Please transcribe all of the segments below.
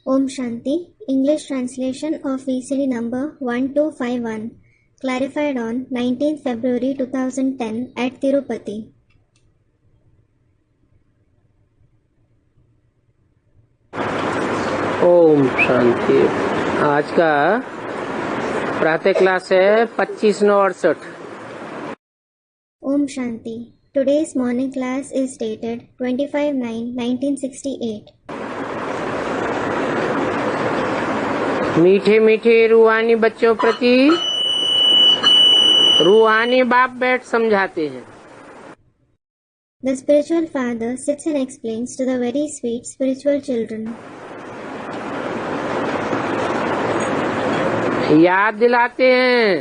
Om Shanti, English translation of VCD number 1251, clarified on 19th February 2010 at Tirupati. Om Shanti. आज का प्रातः class है 25/9/68। Om Shanti. Today's morning class is dated 25/9/1968. मीठे मीठे रूहानी बच्चों प्रति रूहानी बाप बैठ समझाते हैं। The spiritual father sits and explains to the very sweet spiritual children. याद दिलाते हैं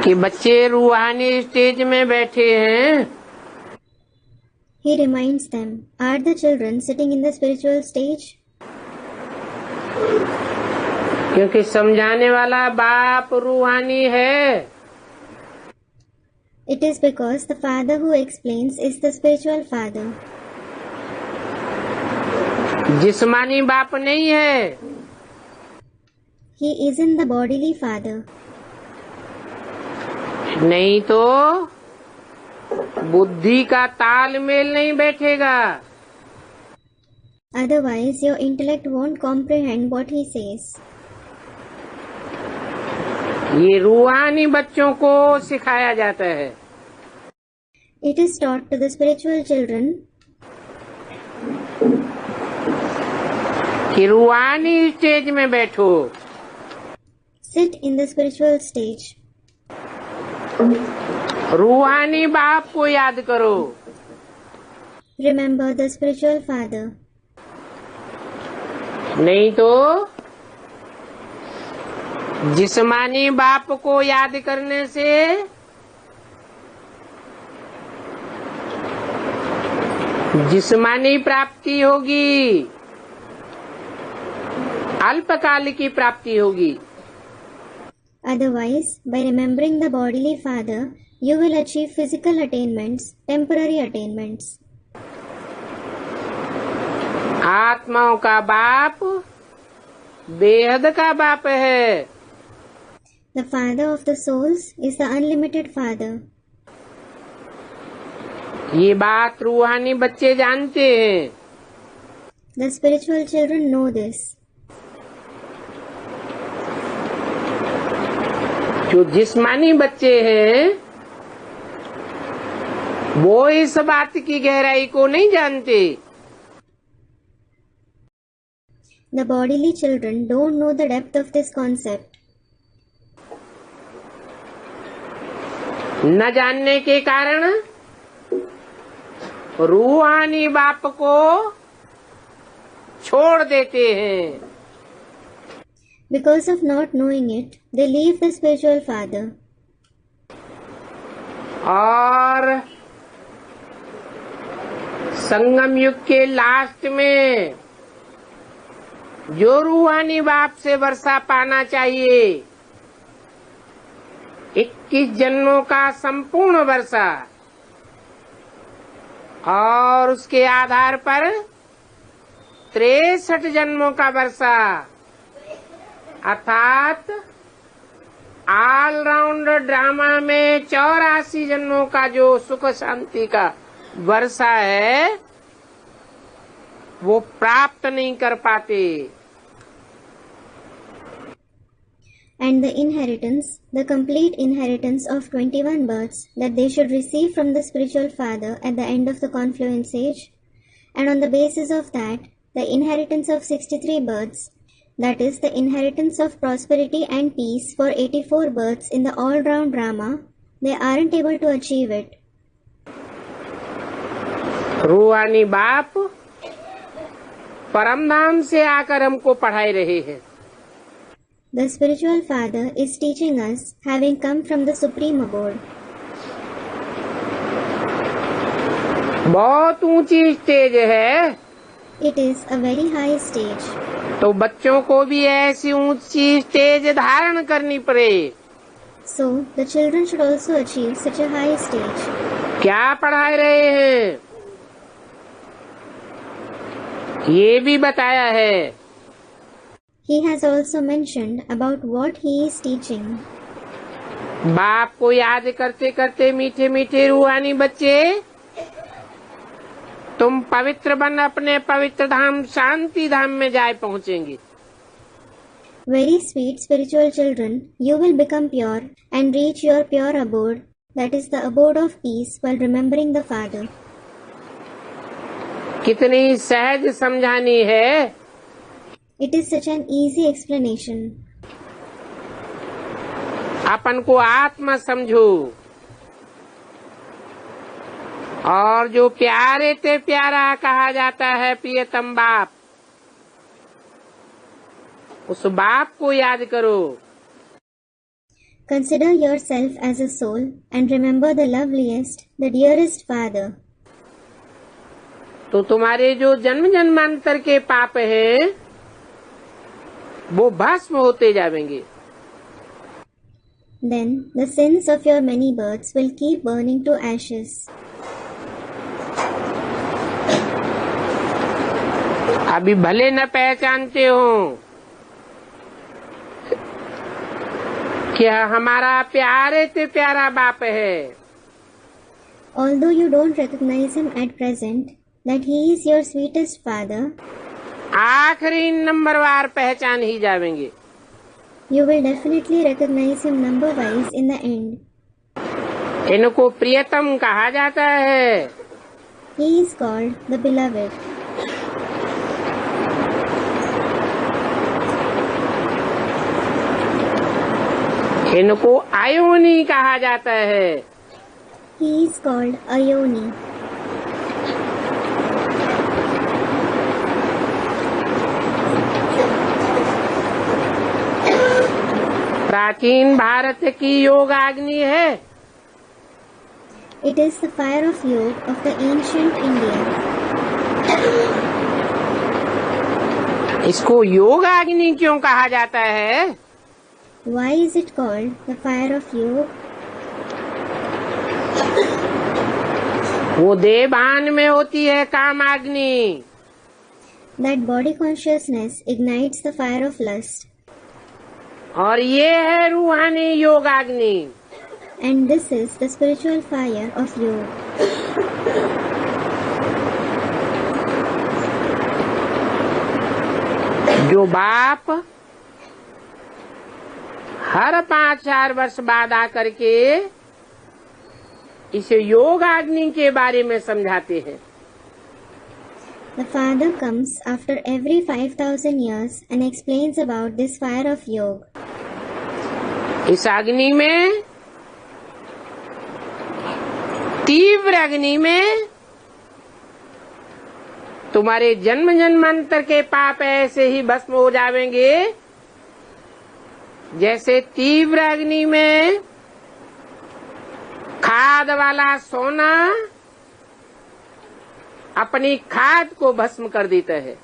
कि बच्चे रूहानी स्टेज में बैठे हैं। He reminds them, are the children sitting in the spiritual stage? क्योंकि समझाने वाला बाप रूहानी है। It is because the father who explains is the spiritual father. जिस्मानी बाप नहीं है। He isn't the bodily father. नहीं तो बुद्धि का तालमेल नहीं बैठेगा। Otherwise, your intellect won't comprehend what he says. ये रूहानी बच्चों को सिखाया जाता है। It is taught to the spiritual children कि रूहानी स्टेज में बैठो। sit in the spiritual stage. रूहानी बाप को याद करो। Remember the spiritual father. नहीं तो जिस्मानी बाप को याद करने से जिस्मानी प्राप्ति होगी, अल्पकाल की प्राप्ति होगी। Otherwise, by remembering the bodily father, you will achieve physical attainments, temporary attainments. आत्माओं का बाप बेहद का बाप है। The father of the souls is the unlimited father. ये बात रूहानी बच्चे जानते हैं। The spiritual children know this. जो जिस्मानी बच्चे हैं वो इस बात की गहराई को नहीं जानते। The bodily children don't know the depth of this concept. न जानने के कारण रूहानी बाप को छोड़ देते हैं। Because of not knowing it, they leave the spiritual father. और संगम युग के लास्ट में जो रूहानी बाप से वर्षा पाना चाहिए, 21 जन्मों का संपूर्ण वर्षा, और उसके आधार पर 63 जन्मों का वर्षा, अर्थात ऑलराउंड ड्रामा में 84 जन्मों का जो सुख शांति का वर्षा है वो प्राप्त नहीं कर पाते। And the inheritance, the complete inheritance of 21 births that they should receive from the spiritual father at the end of the confluence age, and on the basis of that, the inheritance of 63 births, that is the inheritance of prosperity and peace for 84 births in the all-round drama, they aren't able to achieve it. रूहानी बाप परमधाम से आकर हमको पढ़ाई रहे हैं। The spiritual father is teaching us, having come from the supreme abode. बहुत ऊंची स्टेज है। It is a very high stage. तो बच्चों को भी ऐसी ऊंची स्टेज धारण करनी पड़े। So, the children should also achieve such a high stage. क्या पढ़ा रहे हैं? ये भी बताया है। He has also mentioned about what he is teaching. बाप को याद करते करते मीठे मीठे रूहानी बच्चे, तुम पवित्र बन अपने पवित्र धाम शांति धाम में जाए पहुँचेंगे। Very sweet spiritual children, you will become pure and reach your pure abode, that is the abode of peace, while remembering the Father. कितनी सहज समझानी है। It is such an easy explanation. अपन को आत्मा समझो, और जो प्यारे ते प्यारा कहा जाता है प्रियतम बाप, उस बाप को याद करो। Consider yourself as a soul and remember the loveliest, the dearest Father. तो तुम्हारे जो जन्म जन्मांतर के पाप हैं वो भस्म होते जाएंगे। Then the sins of your many births will keep burning to ashes. अभी भले न पहचानते हो क्या हमारा प्यारे से प्यारा बाप है। Although you don't recognize him at present, that he is your sweetest Father, आखिरी नंबरवार पहचान ही जाएंगे। you will definitely recognize him number-wise in the end. इनको प्रियतम कहा जाता है। He is called the Beloved. इनको आयोनी कहा जाता है। He is called Ayoni. प्राचीन भारत की योग अग्नि है। It is the fire of yoga of the ancient India. इसको योग अग्नि क्यों कहा जाता है? Why is it called the fire of yoga? वो देवान में होती है काम अग्नि। That body consciousness ignites the fire of lust. और ये है रूहानी योगाग्नि। And this is the spiritual fire of yoga. जो बाप हर 5-4 वर्ष बाद आकर के इस योगाग्नि के बारे में समझाते हैं। The Father comes after every 5,000 years and explains about this fire of yoga. इस अग्नि में, तीव्र अग्नि में तुम्हारे जन्म जन्मांतर के पाप ऐसे ही भस्म हो जाएंगे जैसे तीव्र अग्नि में खाद वाला सोना अपनी खाद को भस्म कर देता है।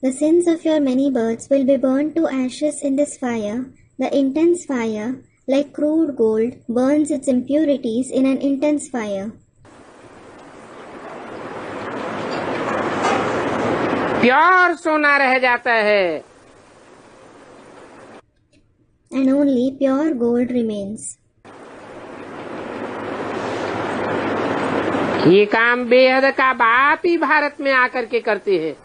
The sins of your many births will be burned to ashes in this fire. The intense fire, like crude gold, burns its impurities in an intense fire. Pure सोना रह जाता है। And only pure gold remains. ये काम बेहद का बाप ही भारत में आकर के करते हैं।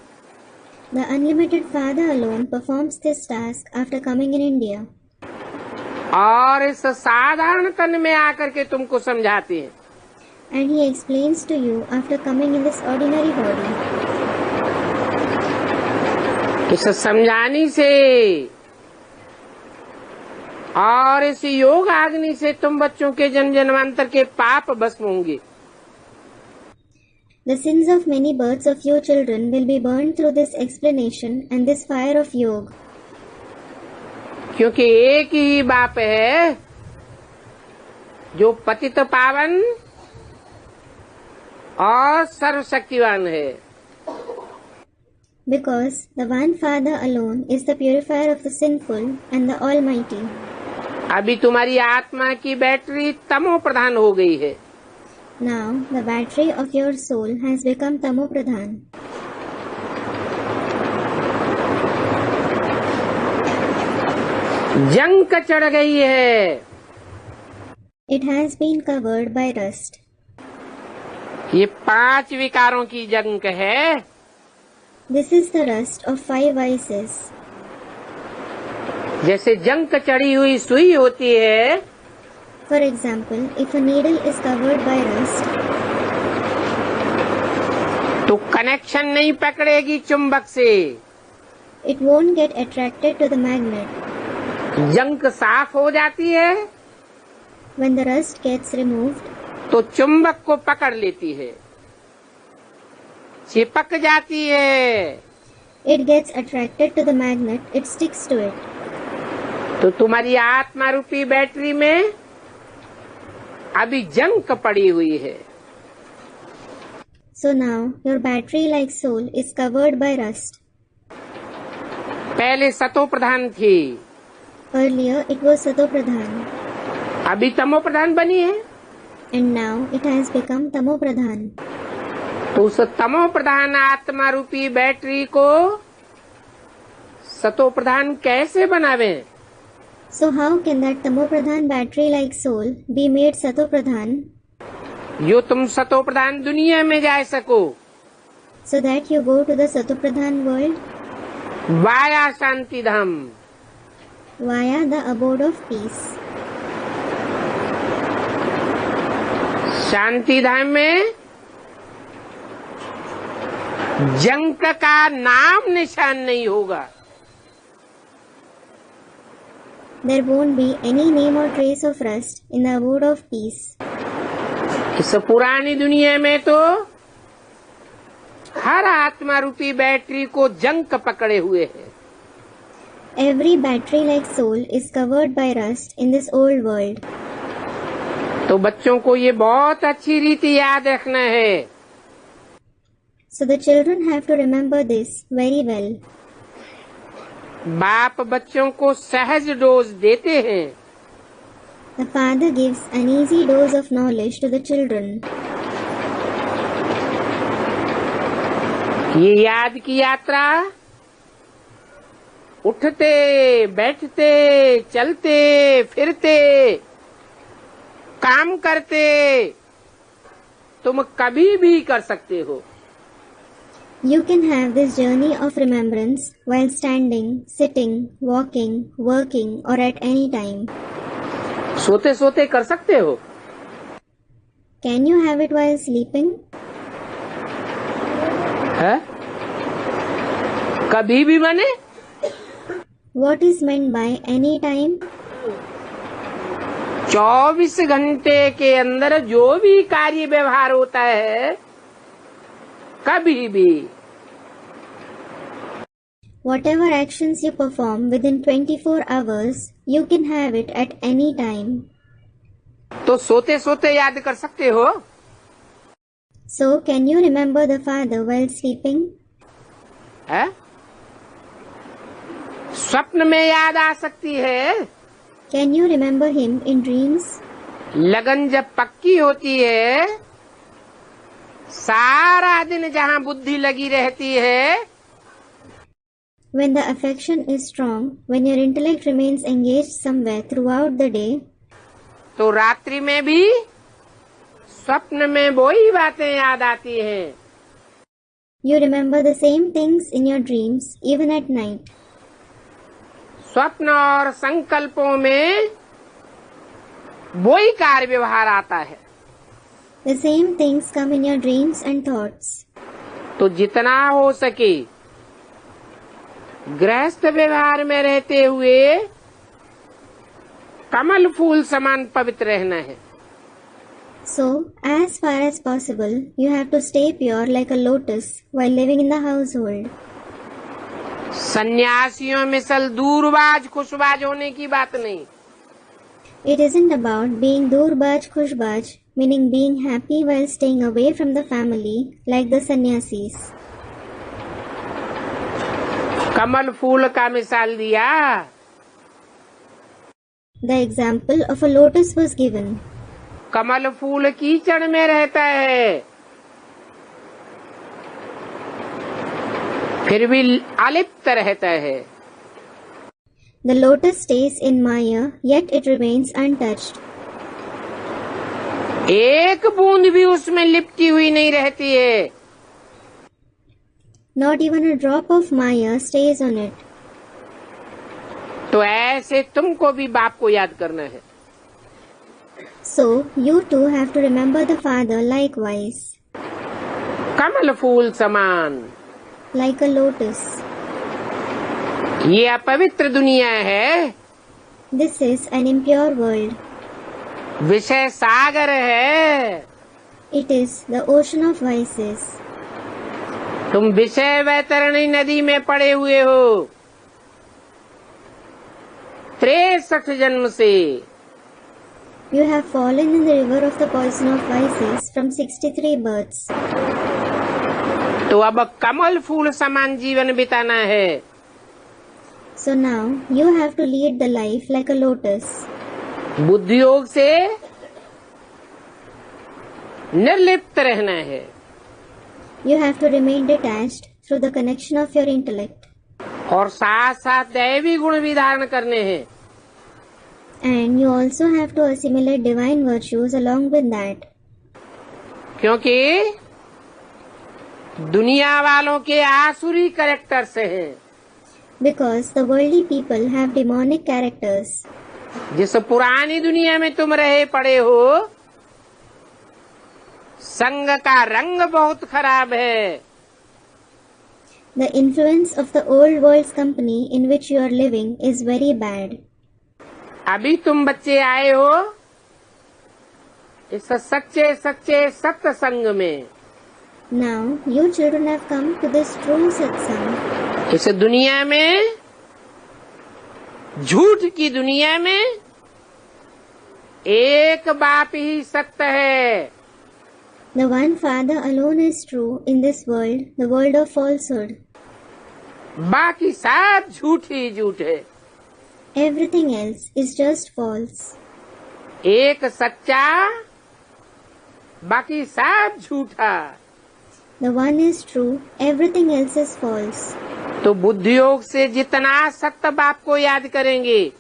The unlimited Father alone performs this task after coming in India. और इस साधारण तन में आकर के तुमको समझाते हैं। And he explains to you after coming in this ordinary body. इस समझाने से और इस योग अग्नि से तुम बच्चों के जन्म जन्मांतर के पाप भस्म होंगे। The sins of many births of your children will be burned through this explanation and this fire of yoga. क्योंकि एक ही बाप है जो पतित पावन और सर्वशक्तिवान है। Because the one Father alone is the purifier of the sinful and the Almighty. अभी तुम्हारी आत्मा की बैटरी तमो प्रधान हो गई है। Now the battery of your soul has become Tamopradhan. Junk चढ़ गई है। It has been covered by rust. ये 5 विकारों की जंक है। This is the rust of 5 vices. जैसे जंक चढ़ी हुई सुई होती है, For example, if a needle is covered by rust, तो कनेक्शन नहीं पकड़ेगी चुंबक से। it won't get attracted to the magnet. Junk साफ हो जाती है When the rust gets removed, तो चुंबक को पकड़ लेती है, चिपक जाती है। it gets attracted to the magnet, it sticks to it. तो तुम्हारी आत्मा रूपी बैटरी में अभी जंक पड़ी हुई है। So now your battery like soul is covered by rust. पहले सतो प्रधान थी, Earlier it was Satopradhan, अभी तमो प्रधान बनी है। and now it has become Tamopradhan. तो उस तमो प्रधान आत्मा रूपी बैटरी को सतो प्रधान कैसे बनावे? So how can that Tamopradhan battery like soul be made Satopradhan जो तुम सतो प्रधान दुनिया में जा सको, so that you go to the Satopradhan world via Shanti Dham. via the abode of peace? शांति धाम में जंक का नाम निशान नहीं होगा। There won't be any name or trace of rust in the abode of peace. इस पुरानी दुनिया में तो हर आत्मा रूपी बैटरी को जंक पकड़े हुए है। Every battery like soul is covered by rust in this old world. तो बच्चों को ये बहुत अच्छी रीति याद रखना है। So the children have to remember this very well. बाप बच्चों को सहज डोज देते हैं, The father gives an easy dose of knowledge to the children. ये याद की यात्रा उठते बैठते चलते फिरते काम करते तुम कभी भी कर सकते हो। You can have this journey of remembrance while standing, sitting, walking, working, or at any time. सोते सोते कर सकते हो। Can you have it while sleeping? है? कभी भी बने? What is meant by any time? 24 घंटे के अंदर जो भी कार्य व्यवहार होता है, कभी भी। Whatever actions you perform within 24 hours, you can have it at any time. तो सोते सोते याद कर सकते हो। So, can you remember the father while sleeping? है? स्वप्न में याद आ सकती है। Can you remember him in dreams? लगन जब पक्की होती है, सारा दिन जहाँ बुद्धि लगी रहती है, When the affection is strong, when your intellect remains engaged somewhere throughout the day, तो रात्रि में भी स्वप्न में वही बातें याद आती हैं। you remember the same things in your dreams even at night. स्वप्न और संकल्पों में वही कार्य व्यवहार आता है। The same things come in your dreams and thoughts. तो जितना हो सके गृहस्थ व्यवहार में रहते हुए कमल फूल समान पवित्र रहना है। So, as far as possible, you have to stay pure like a lotus while living in the household. सन्यासियों मिसल दूरबाज खुशबाज होने की बात नहीं। It isn't about being durbaj khushbaj, meaning being happy while staying away from the family like the sannyasis. कमल फूल का मिसाल दिया। The example of a lotus was given. कमल फूल कीचड़ में रहता है, फिर भी अलिप्त रहता है। The lotus stays in Maya, yet it remains untouched. एक बूंद भी उसमें लिपटी हुई नहीं रहती है। Not even a drop of Maya stays on it. तो ऐसे तुमको भी बाप को याद करना है। So, you too have to remember the Father likewise, कमल फूल समान। like a lotus. ये अपवित्र दुनिया है, This is an impure world. विषय सागर है, It is the ocean of vices. तुम विषय वैतरणी नदी में पड़े हुए हो 63 जन्म से। You have fallen in the river of the poison of vices from 63 births. तो अब कमल फूल समान जीवन बिताना है। So now you have to lead the life like a lotus. बुद्धि योग से निर्लिप्त रहना है। You have to remain detached through the connection of your intellect. और साथ साथ दैवी गुण भी धारण करने हैं। And you also have to assimilate divine virtues along with that. क्योंकि दुनिया वालों के आसुरी कैरेक्टर्स हैं। Because the worldly people have demonic characters. जिस पुरानी दुनिया में तुम रहे पड़े हो, संग का रंग बहुत खराब है। The influence of the old world's company in which you are living is very bad. अभी तुम बच्चे आए हो इस सच्चे सच्चे सत्संग में। Now you children have come to this true satsang. इस दुनिया में, झूठ की दुनिया में एक बाप ही सत्य है। The one Father alone is true in this world, the world of falsehood. बाकी सब झूठ ही झूठ है। Everything else is just false. एक सच्चा, बाकी सब झूठा। The one is true, everything else is false. तो बुद्धि योग से जितना सत्य बाप को याद करेंगे,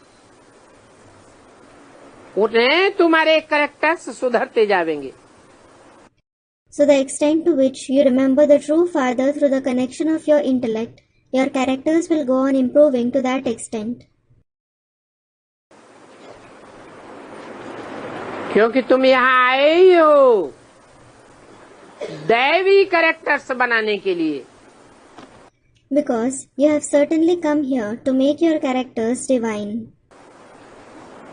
उतने तुम्हारे कैरेक्टर्स सुधरते जाएंगे। So the extent to which you remember the true Father through the connection of your intellect, your characters will go on improving to that extent. क्योंकि तुम यहाँ आए ही हो दैवी कैरेक्टर्स बनाने के लिए। Because you have certainly come here to make your characters divine.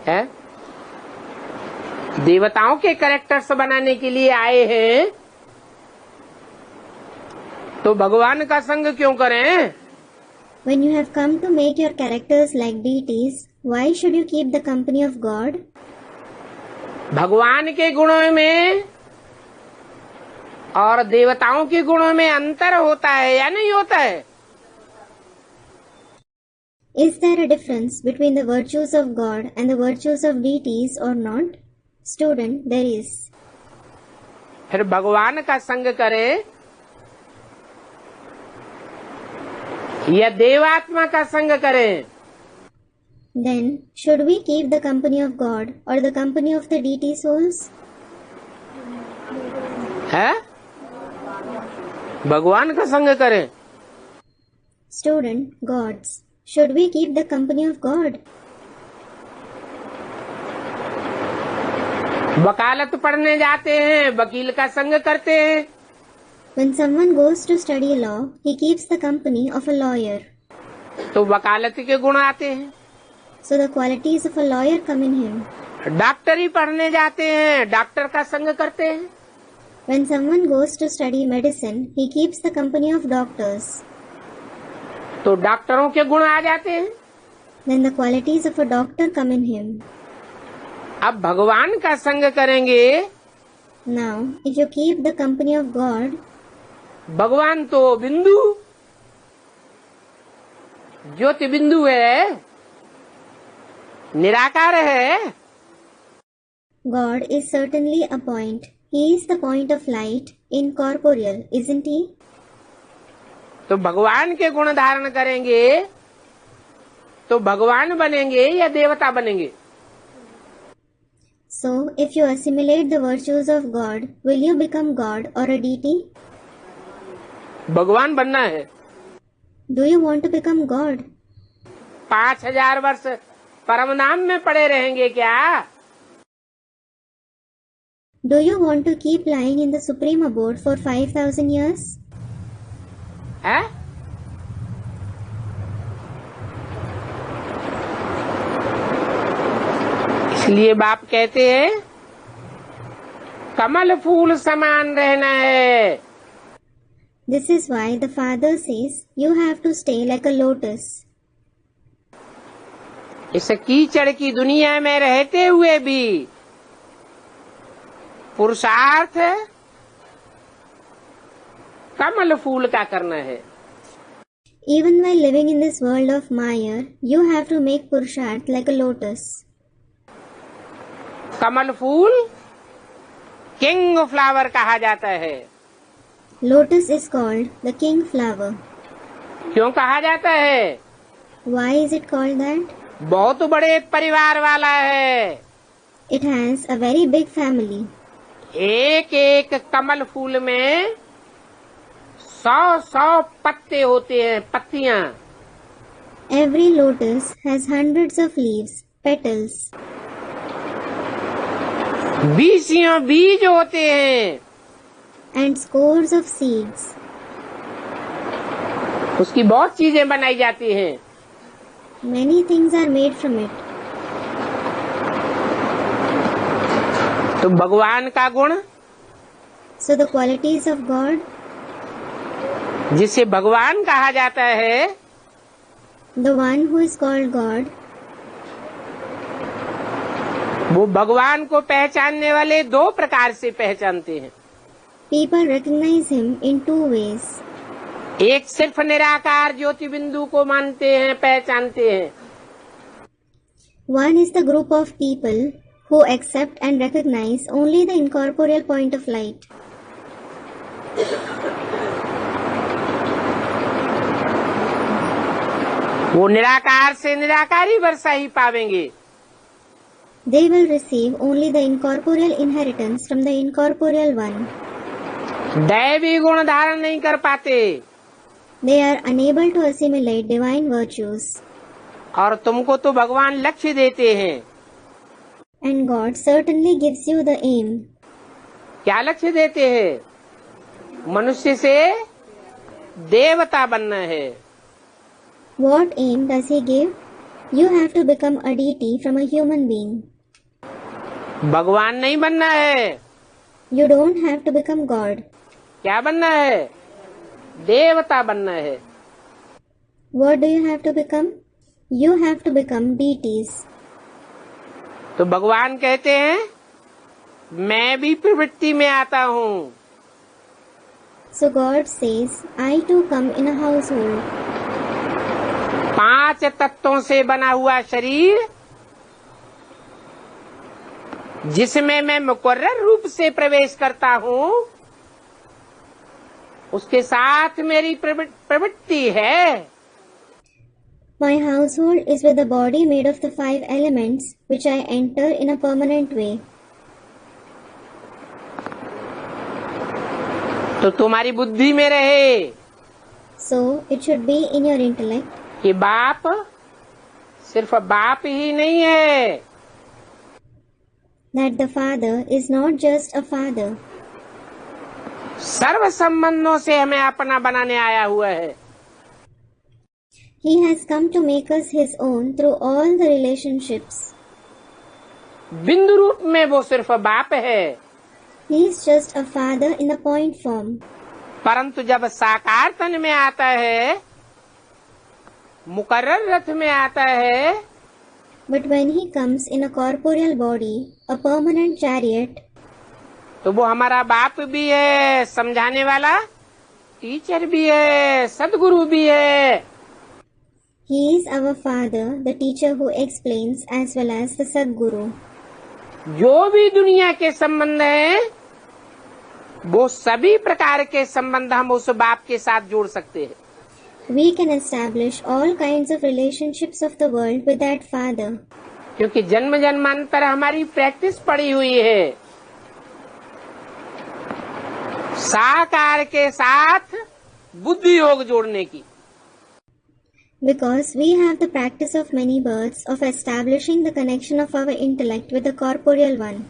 है? देवताओं के कैरेक्टर्स बनाने के लिए आए हैं, तो भगवान का संग क्यों करें? When you have come to make your characters like deities, why should you keep the company of God? भगवान के गुणों में और देवताओं के गुणों में अंतर होता है या नहीं होता है? Is there a difference between the virtues of God and the virtues of deities or not? Student, there is. फिर भगवान का संग करें या देवात्मा का संग करें? Then, should we keep the company of God or the company of the deity souls? है? भगवान का संग करें? Student, God's. Should we keep the company of God? वकालत पढ़ने जाते हैं, वकील का संग करते हैं। When someone goes to study law, he keeps the company of a lawyer. तो वकालत के गुण आते हैं। So the qualities of a lawyer come in him. डॉक्टरी पढ़ने जाते हैं, डॉक्टर का संग करते हैं। When someone goes to study medicine, he keeps the company of doctors. तो डॉक्टरों के गुण आ जाते हैं। Then the qualities of a doctor come in him. अब भगवान का संग करेंगे। Now, if you keep the company of God, भगवान तो बिंदु, ज्योति बिंदु है, निराकार है। God is certainly a point. He is the point of light, incorporeal, isn't he? तो भगवान के गुण धारण करेंगे तो भगवान बनेंगे या देवता बनेंगे? So, if you assimilate the virtues of God, will you become God or a deity? भगवान बनना है। Do you want to become God? 5000 वर्ष परम नाम में पड़े रहेंगे क्या? Do you want to keep lying in the supreme abode for 5000 years? है? इसलिए बाप कहते हैं कमल फूल समान रहना है। This is why the Father says you have to stay like a lotus. इस कीचड़ की दुनिया में रहते हुए भी पुरुषार्थ कमल फूल का करना है। Even while living in this world of Maya, you have to make Purusharth like a lotus. कमल फूल किंग फ्लावर कहा जाता है। Lotus is called the king flower. क्यों कहा जाता है? Why is it called that? बहुत बड़े परिवार वाला है। It has a very big family. एक एक कमल फूल में 100 पत्ते होते हैं, पत्तियां। Every lotus has hundreds of leaves, petals. 20 बीज होते हैं। And scores of seeds. उसकी बहुत चीजें बनाई जाती हैं। Many things are made from it. तो भगवान का गुण, So the qualities of God, जिसे भगवान कहा जाता है, the one who is called God, वो भगवान को पहचानने वाले 2 प्रकार से पहचानते हैं। people recognize him in 2 ways. एक सिर्फ निराकार ज्योति बिंदु को मानते हैं, पहचानते हैं। One is the group of people who accept and recognize only the incorporeal point of light. वो निराकार से निराकारी वर्षा ही पावेंगे। They will receive only the incorporeal inheritance from the incorporeal one. दैवी गुण धारण नहीं कर पाते। They are unable to assimilate divine virtues. और तुमको तो भगवान लक्ष्य देते हैं। And God certainly gives you the aim. क्या लक्ष्य देते हैं? मनुष्य से देवता बनना है। What aim does he give? You have to become a deity from a human being. भगवान नहीं बनना है। You don't have to become God. क्या बनना है? देवता बनना है। What do you have to become? You have to become deities. तो भगवान कहते हैं मैं भी प्रवृत्ति में आता हूँ। So God says, I too come in a household. 5 तत्वों से बना हुआ शरीर जिसमें मैं मुकर्रर रूप से प्रवेश करता हूँ, उसके साथ मेरी प्रवृत्ति है। My household is with a body made of the 5 elements which I enter in a permanent way. तो तुम्हारी बुद्धि में रहे So it should be in your intellect कि बाप सिर्फ बाप ही नहीं है, that the Father is not just a father. सर्व संबंधों से हमें अपना बनाने आया हुआ है। He has come to make us his own through all the relationships. बिंदु रूप में वो सिर्फ बाप है, He is just a father in the point form. परंतु जब साकार तन में आता है, मुकर्रर रथ में आता है, But when he comes in a corporeal body, a permanent chariot, तो वो हमारा बाप भी है, समझाने वाला टीचर भी है, सदगुरु भी है। he is our father, the teacher who explains as well as the Sadguru. जो भी दुनिया के संबंध हैं, वो सभी प्रकार के संबंध हम उस बाप के साथ जोड़ सकते हैं। We can establish all kinds of relationships of the world with that Father. क्योंकि जन्म जन्मांतर हमारी प्रैक्टिस पड़ी हुई है साकार के साथ बुद्धि योग जोड़ने की। Because we have the practice of many births of establishing the connection of our intellect with the corporeal one.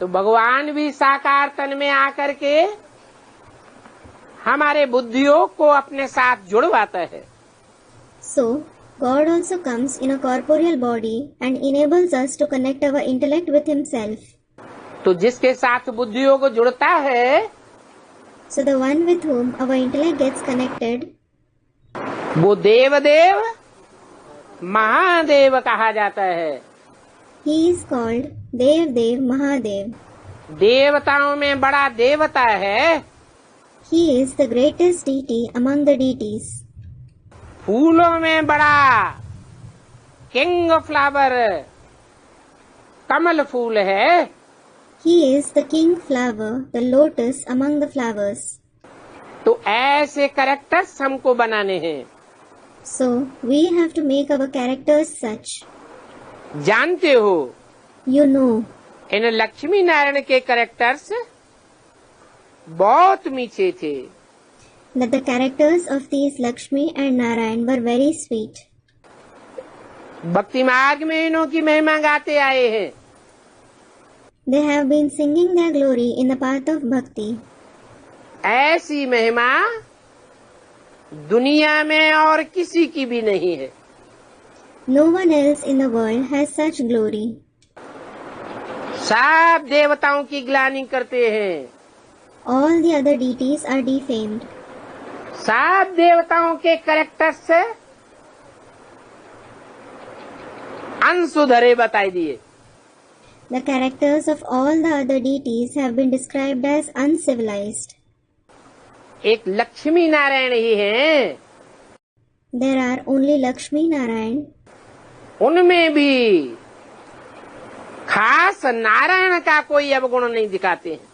तो भगवान भी साकार तन में आकर के हमारे बुद्धियों को अपने साथ जुड़वाता है। So, God also comes in a corporeal body and enables us to connect our intellect with Himself. तो जिसके साथ बुद्धियों को जुड़ता है, So the one with whom our intellect gets connected, वो देवदेव महादेव कहा जाता है। he is called Dev Dev Mahadev. देवताओं में बड़ा देवता है। He is the greatest deity among the deities. फूलों में बड़ा किंग फ्लावर कमल फूल है। He is the king flower, the lotus among the flowers. तो ऐसे कैरेक्टर्स हमको बनाने हैं। So, we have to make our characters such. जानते हो, You know, इन लक्ष्मी नारायण के कैरेक्टर्स बहुत मीठे थे। that the characters of these Lakshmi and Narayan were very sweet. भक्ति मार्ग में इन्हों की महिमा गाते आए हैं। They have been singing their glory in the path of bhakti. ऐसी महिमा दुनिया में और किसी की भी नहीं है। No one else in the world has such glory. सब देवताओं की ग्लानि करते हैं। All the other deities are defamed. सब देवताओं के कैरेक्टर से अनसुधरे बताई दिए। The characters of all the other deities have been described as uncivilized. एक लक्ष्मी नारायण ही हैं। There are only Lakshmi Narayan. उनमें भी खास नारायण का कोई अवगुण नहीं दिखाते हैं।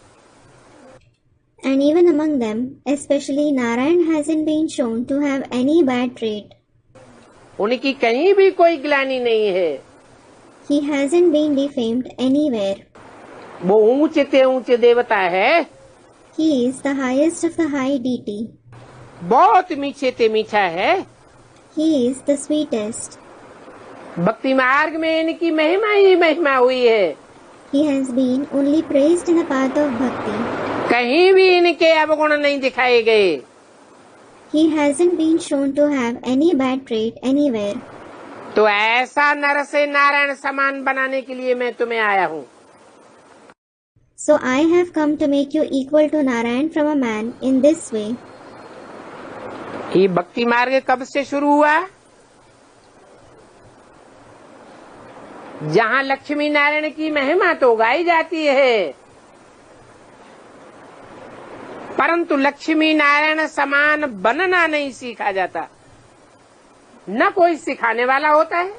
And even among them, especially Narayan hasn't been shown to have any bad trait. उनकी कहीं भी कोई ग्लानि नहीं है। He hasn't been defamed anywhere. वो ऊंचे से ऊंचे देवता है। He is the highest of the high deity. बहुत मीठे से मीठा है। He is the sweetest. भक्ति मार्ग में इनकी महिमा ही महिमा हुई है। He has been only praised in the path of bhakti. कहीं भी इनके अवगुण नहीं दिखाए गए। He hasn't been shown to have any bad trait anywhere. तो ऐसा नर से नारायण समान बनाने के लिए मैं तुम्हें आया हूँ। So I have come to make you equal to Narayan from a man in this way. ये भक्ति मार्ग कब से शुरू हुआ? जहाँ लक्ष्मी नारायण की महिमा तो गाई जाती है, परंतु लक्ष्मी नारायण समान बनना नहीं सीखा जाता। न कोई सिखाने वाला होता है।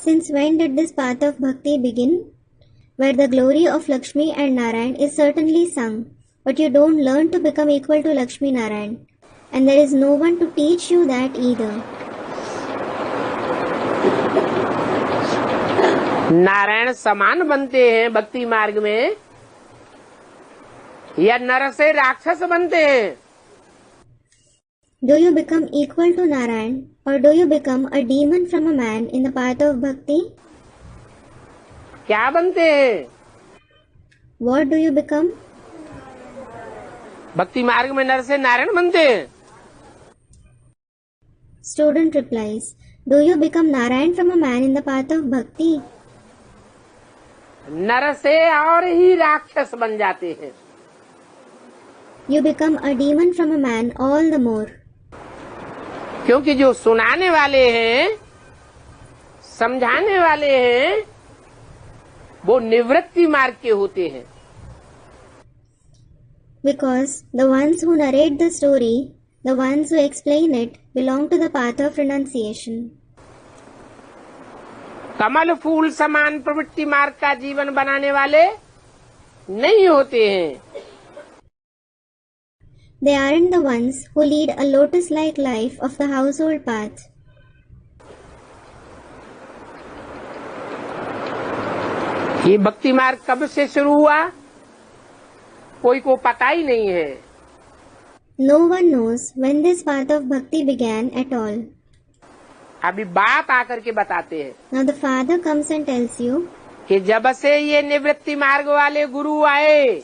Since when did this path of bhakti begin? Where the glory of Lakshmi and Narayan is certainly sung, but you don't learn to become equal to Lakshmi Narayan, and there is no one to teach you that either. Narayan समान बनते हैं भक्ति मार्ग में या नर से राक्षस बनते हैं? Do you become equal to Narayan, or do you become a demon from a man in the path of bhakti? क्या बनते हैं? What do you become? भक्ति मार्ग में नर से नारायण बनते हैं। Student replies, do you become Narayan from a man in the path of bhakti? नर से और ही राक्षस बन जाते हैं। You become a demon from a man all the more. क्योंकि जो सुनाने वाले हैं, समझाने वाले हैं, वो निवृत्ति मार्ग के होते हैं। Because the ones who narrate the story, the ones who explain it, belong to the path of renunciation. कमल फूल समान प्रवृत्ति मार्ग का जीवन बनाने वाले नहीं होते हैं। They aren't the ones who lead a lotus-like life of the household path. ये भक्ति मार्ग कब से शुरू हुआ, कोई को पता ही नहीं है। No one knows when this path of bhakti began at all. अभी बात आकर के बताते हैं Now the father comes and tells you, कि जब से ये निवृत्ति मार्ग वाले गुरु आए,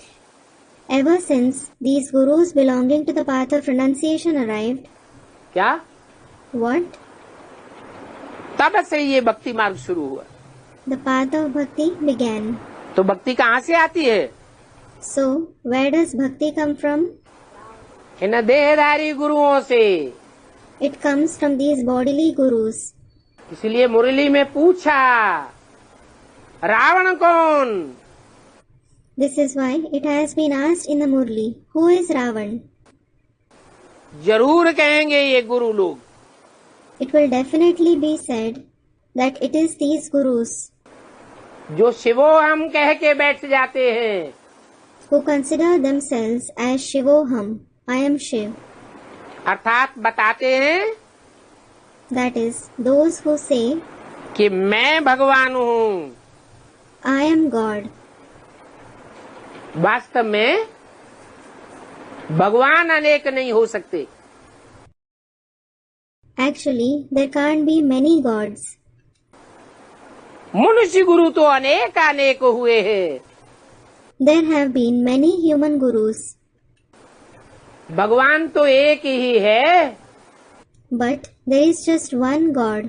ever since these gurus belonging to the path of renunciation arrived, क्या what? तब से ये भक्ति मार्ग शुरू हुआ। The path of bhakti began. तो भक्ति कहाँ से आती है? So, where does bhakti come from? इन देहधारी गुरुओं से। It comes from these bodily gurus. इसलिए मुरली में पूछा, रावण कौन? This is why it has been asked in the Murli, who is Ravan? जरूर कहेंगे ये गुरु लोग। It will definitely be said that it is these gurus जो शिवो हम कह के बैठ जाते हैं, who consider themselves as Shivoham, I am Shiv. अर्थात बताते हैं That is, those who say, कि मैं भगवान हूँ। I am God. वास्तव में भगवान अनेक नहीं हो सकते। Actually, there can't be many gods. मनुष्य गुरु तो अनेक अनेक हुए हैं। There have been many human gurus, भगवान तो एक ही है, but there is just one God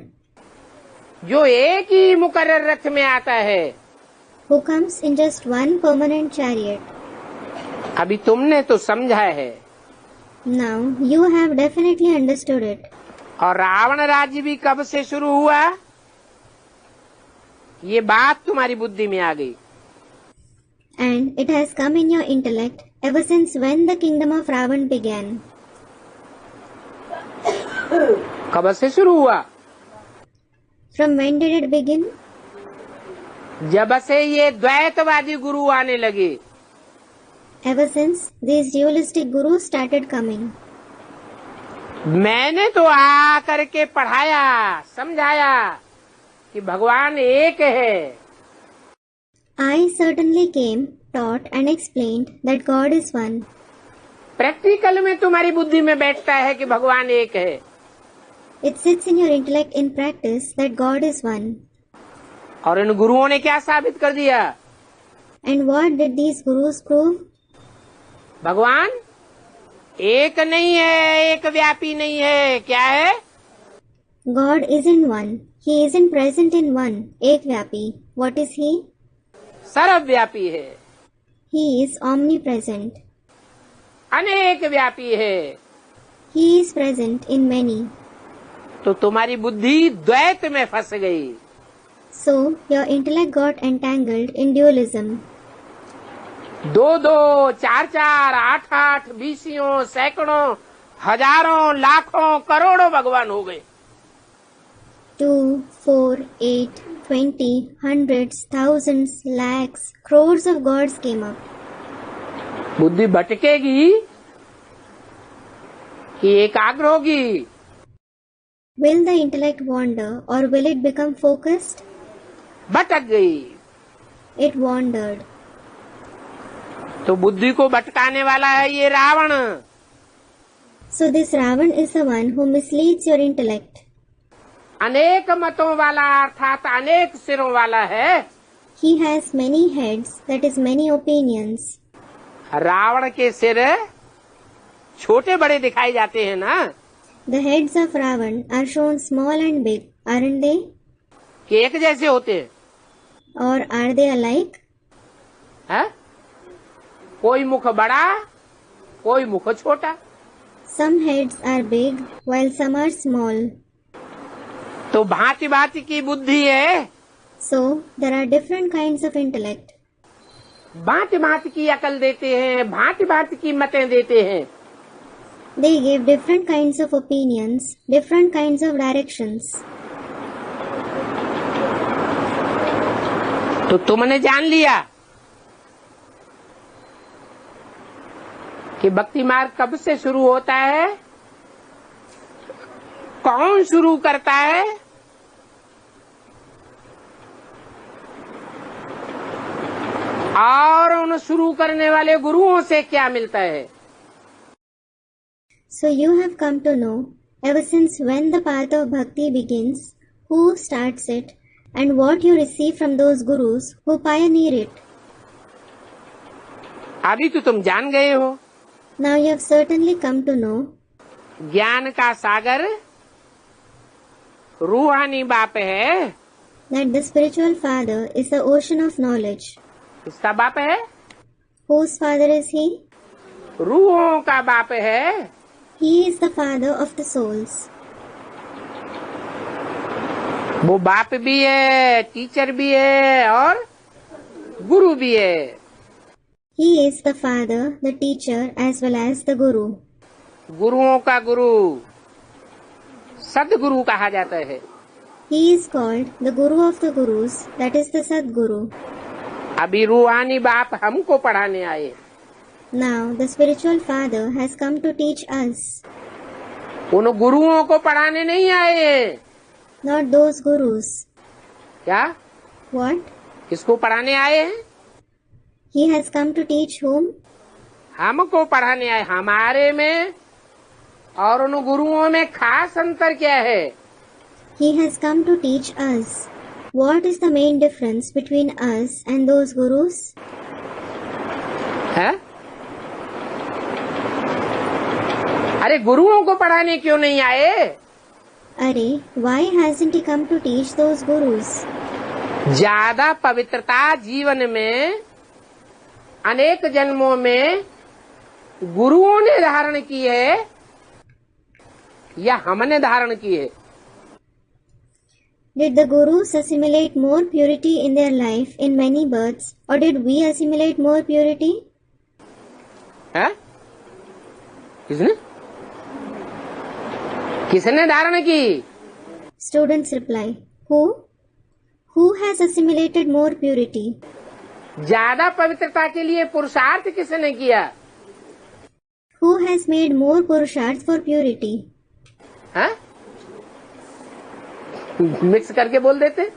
जो एक ही मुकर्रर रथ में आता है। who comes in just one permanent chariot. अभी तुमने तो समझा है। Now, you have definitely understood it. और रावण राज्य भी कब से शुरू हुआ, ये बात तुम्हारी बुद्धि में आ गई। And it has come in your intellect ever since when the kingdom of Ravan began. कब से शुरू हुआ? From when did it begin? जब से ये द्वैतवादी गुरु आने लगे। Ever since these dualistic gurus started coming. मैंने तो आ करके पढ़ाया, समझाया कि भगवान एक है। I certainly came, taught and explained that God is one. Practical में तुम्हारी बुद्धि में बैठता है कि भगवान एक है। It sits in your intellect in practice that God is one. और इन गुरुओं ने क्या साबित कर दिया? And what did these gurus prove? भगवान एक नहीं है, एक व्यापी नहीं है। क्या है? God isn't one. He isn't present in one, Ekvyapi. What is He? सर्वव्यापी है, He is omnipresent. अनेक व्यापी है। He is present in many. तो तुम्हारी बुद्धि द्वैत में फंस गई। So, your intellect got entangled in dualism. दो दो, चार चार, आठ आठ, बीसियों, सैकड़ों, हजारों, लाखों, करोड़ों भगवान हो गए। 2, 4, 8, 20, hundreds, thousands, lakhs, crores of gods came up. बुद्धि भटकेगी कि एकाग्र होगी? Will the intellect wander or will it become focused? भटक गई। It wandered. तो बुद्धि को भटकाने वाला है ये Ravan. So this Ravan is the one who misleads your intellect. अनेक मतों वाला अर्थात अनेक सिरों वाला है। He has many heads, that is many opinions. Ravan के सिर छोटे बड़े दिखाई जाते हैं ना? The heads of Ravan are shown small and big, aren't they? कि एक जैसे होते हैं? Or are they alike? है? कोई मुख बड़ा, कोई मुख छोटा। Some heads are big while some are small. तो भांति भांति की बुद्धि है। So there are different kinds of intellect. भांति भांति की अकल देते हैं, भांति भांति की मतें देते हैं। They give different kinds of opinions, different kinds of directions. तो तुमने जान लिया कि भक्ति मार्ग कब से शुरू होता है, कौन शुरू करता है, और उन शुरू करने वाले गुरुओं से क्या मिलता है। So you have come to know ever since when the path of bhakti begins, who starts it, and what you receive from those gurus who pioneer it. अभी तो तुम जान गए हो। Now you have certainly come to know ज्ञान का सागर रूहानी बाप है। that the spiritual father is the ocean of knowledge. किसका बाप है? Whose father is he? रूहों का बाप है। He is the father of the souls. वो बाप भी है, टीचर भी है और गुरु भी है। He is the father, the teacher, as well as the guru. गुरुओं का गुरु सदगुरु कहा जाता है। He is called the guru of the gurus, that is the Sadguru. अभी रूहानी बाप हमको पढ़ाने आए। Now the spiritual father has come to teach us. उन गुरुओं को पढ़ाने नहीं आए। Not those gurus. क्या? What? किसको पढ़ाने आए हैं? He has come to teach whom? हमको पढ़ाने आए। हमारे में और उन गुरुओं में खास अंतर क्या है? He has come to teach us. What is the main difference between us and those gurus? है? अरे गुरुओं को पढ़ाने क्यों नहीं आए? Arey, why hasn't he come to teach those gurus? ज्यादा पवित्रता जीवन में अनेक जन्मों में गुरुओं ने धारण की है या हमने धारण की है? Did the gurus assimilate more purity in their life in many births, or did we assimilate more purity? है? किसने? किसने धारण की? Students reply, who? Who has assimilated more purity? ज्यादा पवित्रता के लिए पुरुषार्थ किसने किया? Who has made more purusharth for purity? है? मिक्स करके बोल देते।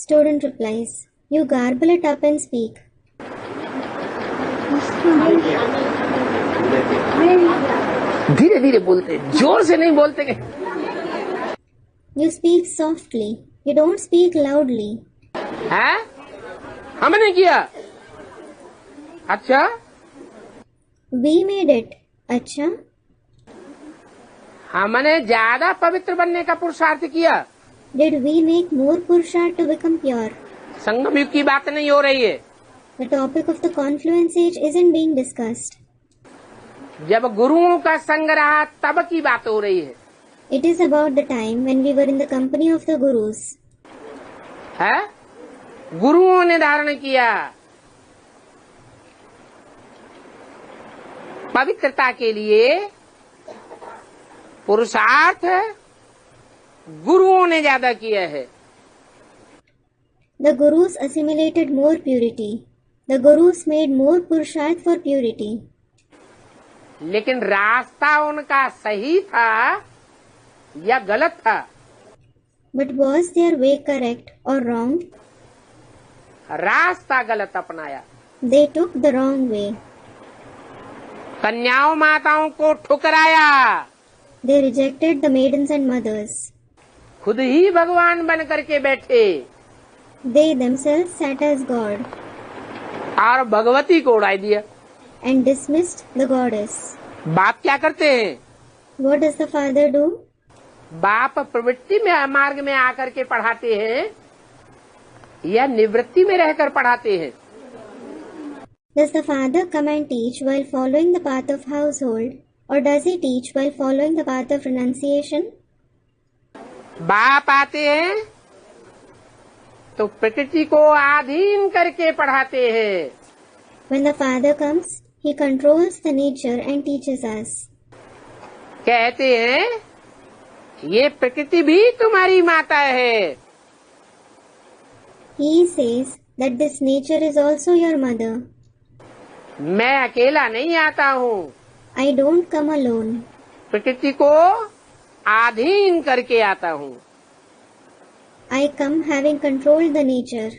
Student replies, you garble it up and speak. धीरे धीरे बोलते, जोर से नहीं बोलते। You speak softly. You don't speak loudly. है? हमने किया। अच्छा? We made it. अच्छा? हमने ज्यादा पवित्र बनने का पुरुषार्थ किया। Did we make more purusharth to become pure? संगम युग की बात नहीं हो रही है। The topic of the confluence age isn't being discussed. जब गुरुओं का संग रहा तब की बात हो रही है। It is about the time when we were in the company of the gurus. है? गुरुओं ने धारण किया। पवित्रता के लिए पुरुषार्थ गुरुओं ने ज्यादा किया है। The gurus assimilated more purity. The gurus made more purusharth for purity. लेकिन रास्ता उनका सही था या गलत था? But was their way correct or wrong? रास्ता गलत अपनाया। They took the wrong way. कन्याओं माताओं को ठुकराया। They rejected the maidens and mothers. खुद ही भगवान बन करके बैठे They themselves sat as God और भगवती को उड़ा दिया। and dismissed the goddess. बाप क्या करते हैं? What does the father do? बाप प्रवृत्ति में मार्ग में आकर के पढ़ाते हैं या निवृत्ति में रहकर पढ़ाते हैं? Does the father come and teach while following the path of household, or does he teach while following the path of renunciation? बाप आते हैं तो प्रकृति को अधीन करके पढ़ाते हैं। When the father comes, he controls the nature and teaches us. कहते हैं ये प्रकृति भी तुम्हारी माता है। He says that this nature is also your mother. मैं अकेला नहीं आता हूँ, I don't come alone. प्रकृति को आधीन करके आता हूँ। I come having controlled the nature.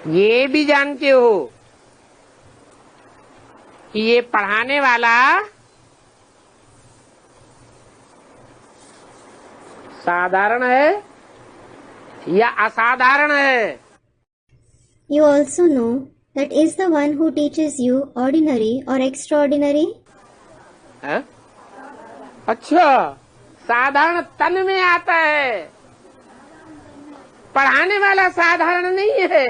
ये भी जानते हो कि ये पढ़ाने वाला साधारण है या असाधारण है? You also know that is the one who teaches you ordinary or extraordinary? है? अच्छा, साधारण तन में आता है, पढ़ाने वाला साधारण नहीं है।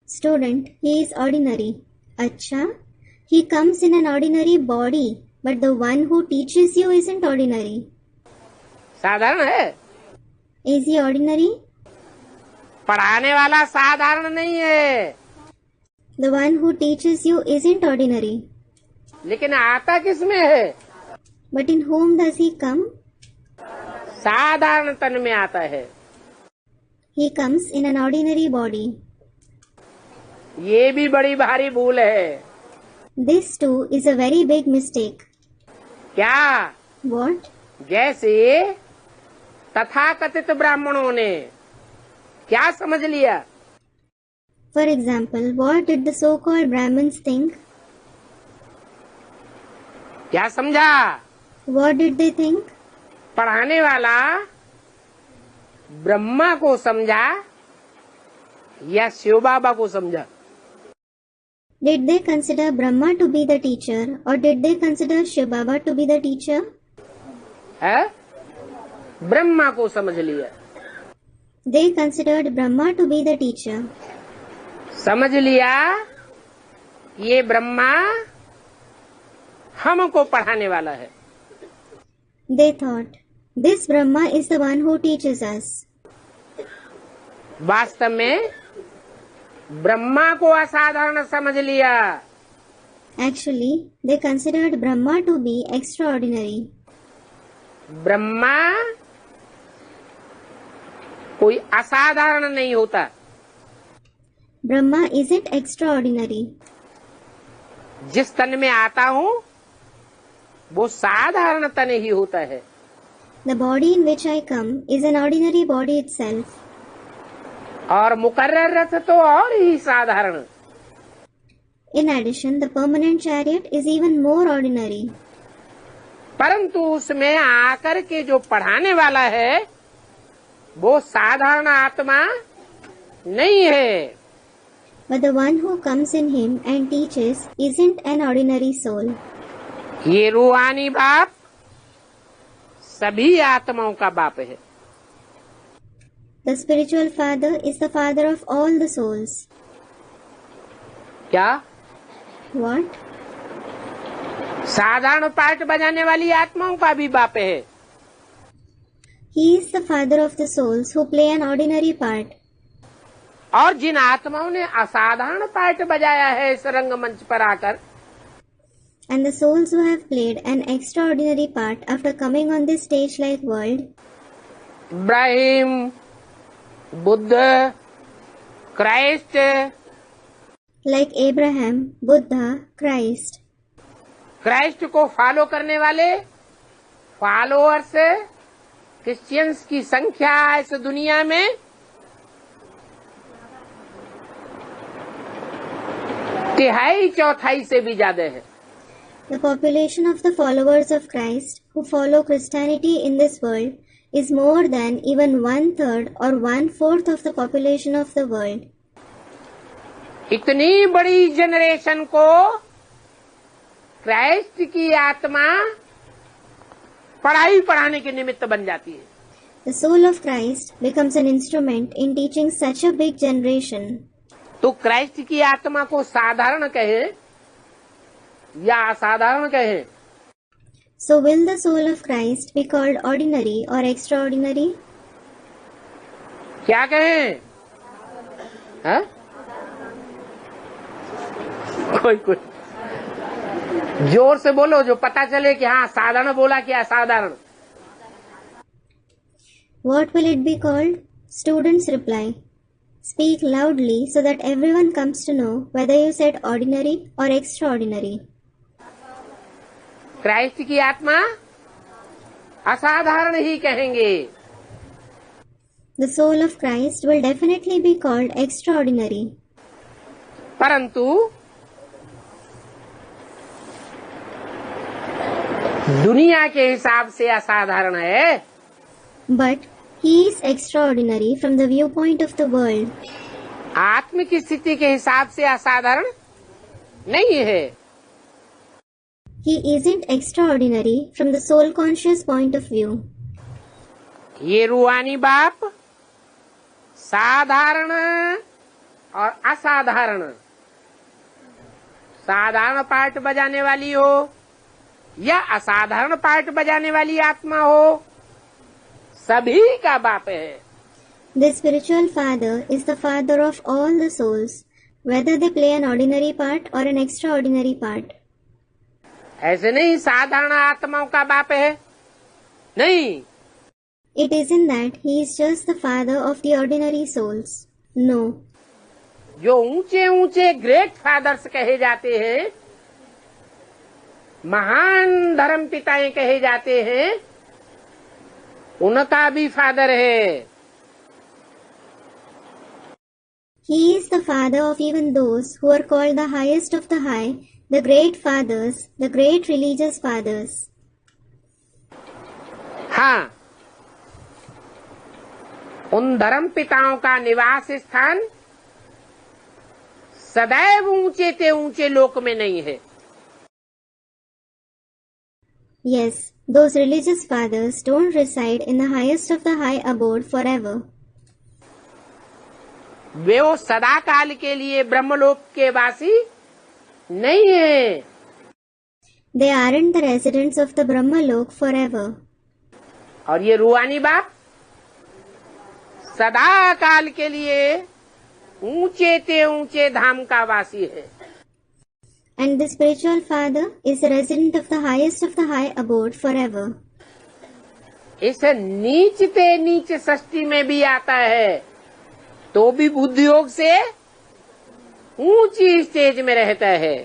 Student, he is ordinary. Acha, he comes in an ordinary body, but the one who teaches you isn't ordinary. साधारण है, Is he ordinary? पढ़ाने वाला साधारण नहीं है, The one who teaches you isn't ordinary. लेकिन आता किसमें है? But in whom does he come? साधारण तन में आता है। He comes in an ordinary body. ये भी बड़ी भारी भूल है। This too is a very big mistake. क्या? What? जैसे तथाकथित ब्राह्मणों ने क्या समझ लिया? For example, what did the so-called Brahmins think? क्या समझा? What did they think? पढ़ाने वाला ब्रह्मा को समझा या शिव बाबा को समझा? Did they consider Brahma to be the teacher or did they consider Shiv Baba to be the teacher? है? ब्रह्मा को समझ लिया। They considered Brahma to be the teacher. समझ लिया ये ब्रह्मा हमको पढ़ाने वाला है। They thought, this Brahma is the one who teaches us. वास्तव में ब्रह्मा को असाधारण समझ लिया। Actually, they considered Brahma to be extraordinary. Brahma कोई असाधारण नहीं होता। Brahma isn't extraordinary. जिस तन में आता हूँ वो साधारण तन ही होता है। The body in which I come is an ordinary body itself. और मुकर्रर रथ तो और ही साधारण। In addition, the permanent chariot is even more ordinary. परंतु उसमें आकर के जो पढ़ाने वाला है वो साधारण आत्मा नहीं है। But the one who comes in him and teaches isn't an ordinary soul. ये रूहानी बाप सभी आत्माओं का बाप है। The spiritual father is the father of all the souls. क्या? What? साधारण पार्ट बजाने वाली आत्माओं का भी बाप है। He is the father of the souls who play an ordinary part. और जिन आत्माओं ने असाधारण पार्ट बजाया है इस रंगमंच पर आकर, And the souls who have played an extraordinary part after coming on this stage-like world, Ibrahim, Buddha, Christ, like Abraham, Buddha, Christ, Christ को फॉलो करने वाले फॉलोअर्स क्रिश्चियंस की संख्या इस दुनिया में 3/4 से भी ज्यादा है। the population of the followers of Christ who follow Christianity in this world is more than even 1/3 or 1/4 of the population of the world. इतनी बड़ी जनरेशन को क्राइस्ट की आत्मा पढ़ाने के निमित्त बन जाती है। The soul of Christ becomes an instrument in teaching such a big generation. तो क्राइस्ट की आत्मा को साधारण कहे या असाधारण कहे? So will the soul of Christ be called ordinary or extraordinary? क्या कहें? हाँ? कोई जोर से बोलो जो पता चले कि हाँ साधारण बोला कि असाधारण। What will it be called? Students reply. Speak loudly so that everyone comes to know whether you said ordinary or extraordinary. Christ की आत्मा असाधारण ही कहेंगे, The soul of Christ will definitely be called extraordinary. परंतु दुनिया के हिसाब से असाधारण है, But he is extraordinary from the viewpoint of the world. आत्म की स्थिति के हिसाब से असाधारण नहीं है। He isn't extraordinary from the soul conscious point of view. ये रूहानी बाप साधारण और असाधारण, साधारण पार्ट बजाने वाली हो या असाधारण पार्ट बजाने वाली आत्मा हो, सभी का बाप है। The spiritual father is the father of all the souls, whether they play an ordinary part or an extraordinary part. ऐसे नहीं साधारण आत्माओं का बाप है, नहीं। It isn't that he is just the father of the ordinary souls. No. जो ऊंचे ऊंचे ग्रेट फादर्स कहे जाते हैं, महान धर्म पिताएं कहे जाते हैं, उनका भी फादर है। He is the father of even those who are called the highest of the high, the great fathers, the great religious fathers. हाँ, उन धर्म पिताओं का निवास स्थान सदैव ऊंचे ते ऊंचे लोक में नहीं है। Yes, those religious fathers don't reside in the highest of the high abode forever. वे वो सदा काल के लिए ब्रह्मलोक के वासी नहीं है। They aren't the residents of the Brahmalok forever. और ये रूहानी बाप सदा काल के लिए ऊंचे ते ऊंचे धाम का वासी है। And the spiritual father is a resident of the highest of the high abode forever. इस नीच ते नीच सृष्टि में भी आता है, तो भी बुद्धि योग से ऊंची स्टेज में रहता है।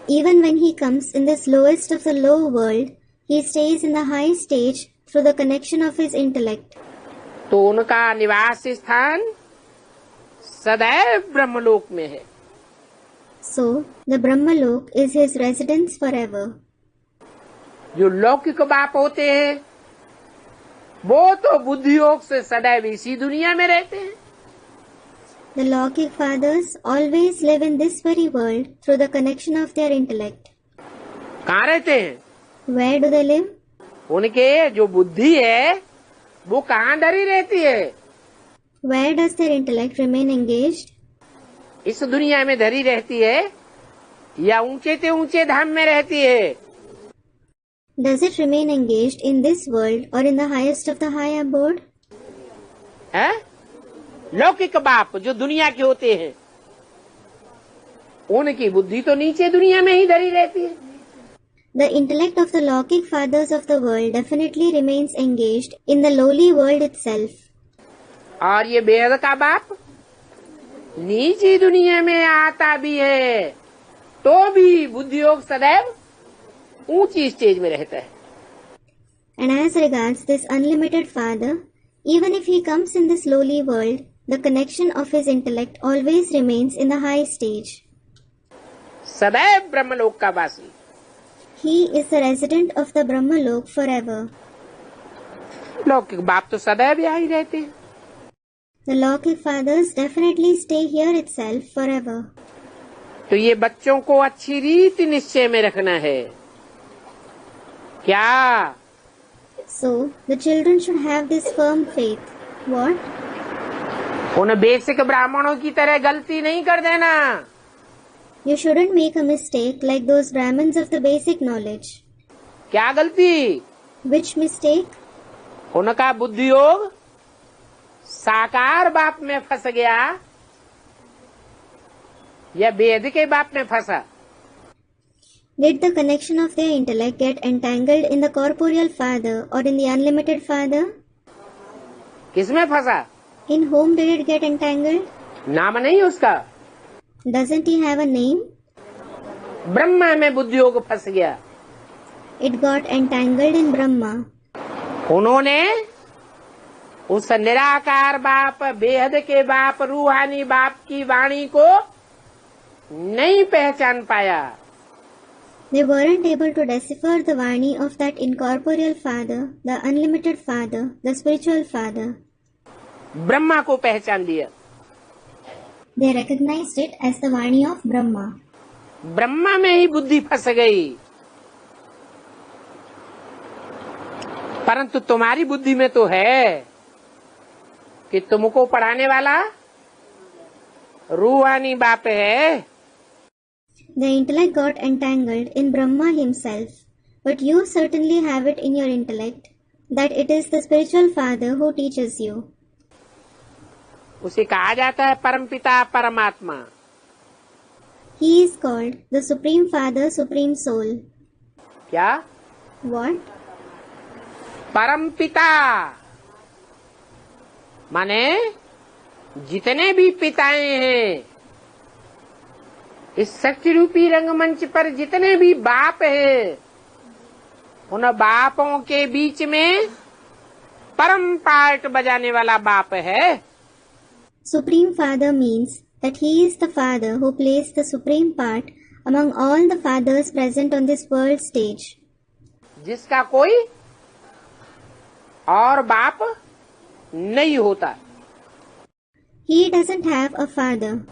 Even when he comes in this lowest of the low world, he stays in the high stage through the connection of his intellect. तो उनका निवास स्थान सदैव ब्रह्मलोक में है। So, the Brahmalok is his residence forever. जो लौकिक बाप होते हैं, वो तो बुद्धि योग से सदैव इसी दुनिया में रहते हैं। The Lokik fathers always live in this very world through the connection of their intellect. कहाँ रहते हैं? Where do they live? उनके जो बुद्धि है वो कहाँ धरी रहती है? Where does their intellect remain engaged? इस दुनिया में धरी रहती है या ऊंचे ते ऊंचे धाम में रहती है? Does it remain engaged in this world or in the highest of the high abode? है? लौकिक बाप जो दुनिया के होते हैं, उनकी बुद्धि तो नीचे दुनिया में ही धरी रहती है। The intellect of the Lokik fathers of the world definitely remains engaged in the lowly world itself. और ये बेहद का बाप नीची दुनिया में आता भी है, तो भी बुद्धि योग सदैव ऊंची स्टेज में रहता है। And as regards this unlimited father, even if he comes in this lowly world, the connection of his intellect always remains in the high stage. सदैव ब्रह्मलोक का वासी। He is the resident of the Brahmalok forever. लौकिक बाप तो सदैव यहाँ ही रहते हैं। The Lokik fathers definitely stay here itself forever. तो ये बच्चों को अच्छी रीति निश्चय में रखना है। क्या? So, the children should have this firm faith. What? उन बेसिक ब्राह्मणों की तरह गलती नहीं कर देना। You shouldn't make a mistake like those Brahmins of the basic knowledge. क्या गलती? Which mistake? उनका बुद्धि योग साकार बाप में फंस गया या वेद के बाप में फंसा? Did the connection of their intellect get entangled in the corporeal father or in the unlimited father? किसमें फंसा? In whom did it get entangled? नाम नहीं उसका, Doesn't he have a name? Brahma में बुद्धि योग फंस गया। It got entangled in Brahma. उन्होंने उस निराकार बाप, बेहद के बाप, रूहानी बाप की वाणी को नहीं पहचान पाया। They weren't able to decipher the Vani of that incorporeal Father, the unlimited Father, the spiritual Father. Brahma को पहचान लिया। They recognized it as the Vani of Brahma. Brahma में ही बुद्धि फंस गई। परंतु तुम्हारी बुद्धि में तो है कि तुमको पढ़ाने वाला रूहानी बाप है। The intellect got entangled in Brahma himself, but you certainly have it in your intellect that it is the spiritual Father who teaches you. उसे कहा जाता है परमपिता परमात्मा। He is called the Supreme Father, Supreme Soul. क्या? What? परमपिता माने जितने भी पिताएं हैं इस सत्य रूपी रंगमंच पर, जितने भी बाप हैं, उन बापों के बीच में परम पार्ट बजाने वाला बाप है। Supreme Father means that he is the Father who plays the supreme part among all the fathers present on this world stage. जिसका कोई और बाप नहीं होता। He doesn't have a father.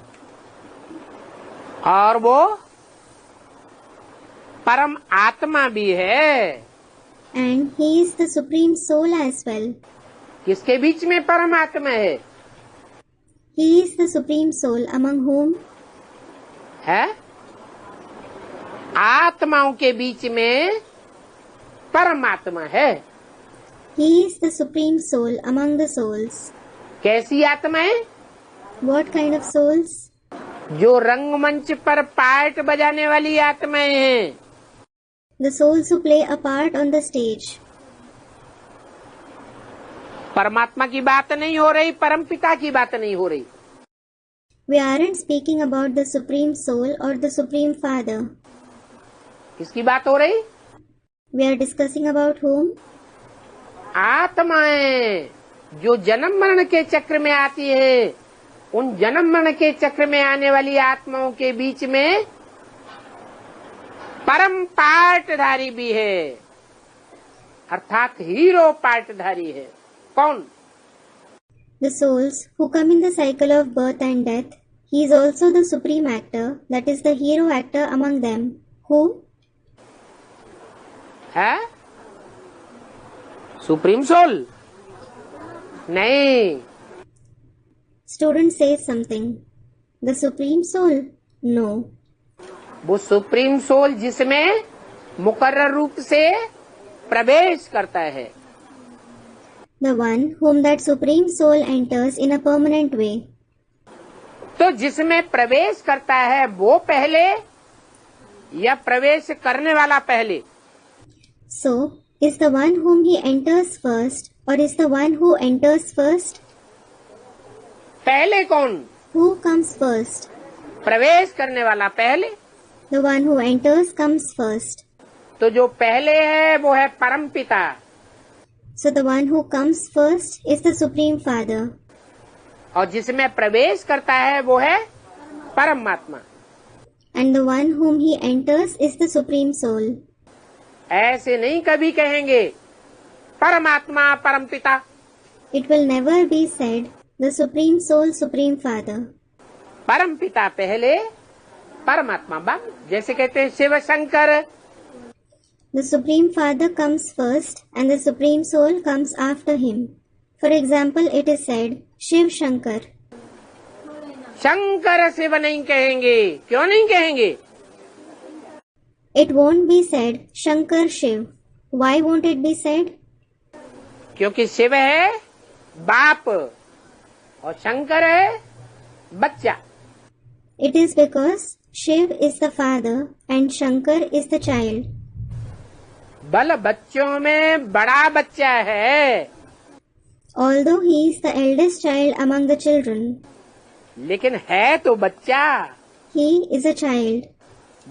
और वो परम आत्मा भी है। And he is the Supreme Soul as well. किसके बीच में परम आत्मा है? He is the Supreme Soul among whom? है आत्माओं के बीच में परमात्मा है। He is the Supreme Soul among the souls. कैसी आत्मा है? What kind of souls? जो रंगमंच पर पार्ट बजाने वाली आत्माएं हैं। The souls who play a part on the stage. परमात्मा की बात नहीं हो रही, परम पिता की बात नहीं हो रही। We aren't speaking about the Supreme Soul or the Supreme Father. किसकी बात हो रही? We are discussing about whom? आत्माएं जो जन्म मरण के चक्र में आती है, उन जन्म मरण के चक्र में आने वाली आत्माओं के बीच में परम पार्टधारी भी है, अर्थात हीरो पार्टधारी है। कौन? The souls who come in the cycle of birth and death. He is also the supreme actor, that is the hero actor among them. Who? है सुप्रीम सोल? नहीं। Student says something. The Supreme Soul? No. वो supreme soul जिसमें मुकर्रर रूप से प्रवेश करता है। The one whom that Supreme Soul enters in a permanent way. तो जिसमें प्रवेश करता है वो पहले या प्रवेश करने वाला पहले? So, is the one whom he enters first or is the one who enters first? पहले कौन? Who comes first? प्रवेश करने वाला पहले। The one who enters comes first. तो जो पहले है वो है परम पिता। So the one who comes first is the Supreme Father. और जिसमें प्रवेश करता है वो है परमात्मा। And the one whom he enters is the Supreme Soul. ऐसे नहीं कभी कहेंगे परमात्मा परम पिता। It will never be said the Supreme Soul, Supreme Father. परम पिता पहले, परमात्मा बाद। जैसे कहते हैं Shiv Shankar. The Supreme Father comes first and the Supreme Soul comes after him. For example, it is said, Shiv Shankar. Shankar Shiv नहीं कहेंगे। क्यों नहीं कहेंगे? It won't be said Shankar Shiv. Why won't it be said? क्योंकि शिव है बाप और शंकर है बच्चा। It is because Shiv is the father and Shankar is the child. बल बच्चों में बड़ा बच्चा है। although he is the eldest child among the children. लेकिन है तो बच्चा। He is a child.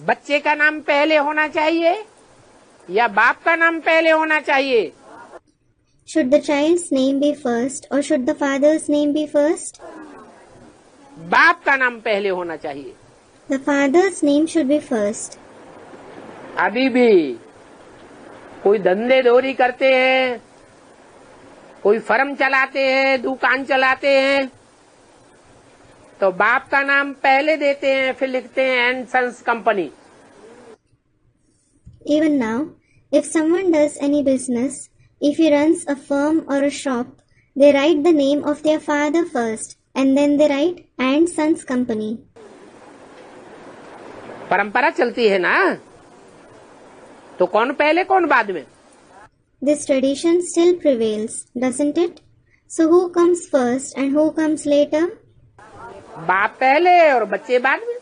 बच्चे का नाम पहले होना चाहिए या बाप का नाम पहले होना चाहिए? Should the child's name be first or should the father's name be first? बाप का नाम पहले होना चाहिए। The father's name should be first. अभी भी कोई धंधे दौरी करते हैं, कोई फर्म चलाते हैं, दुकान चलाते हैं, तो बाप का नाम पहले देते हैं, फिर लिखते हैं and sons company. Even now, if someone does any business, if he runs a firm or a shop, they write the name of their father first and then they write and sons company. परंपरा चलती है ना, तो कौन पहले कौन बाद में? This tradition still prevails, doesn't it? So who comes first and who comes later? बाप पहले और बच्चे बाद में।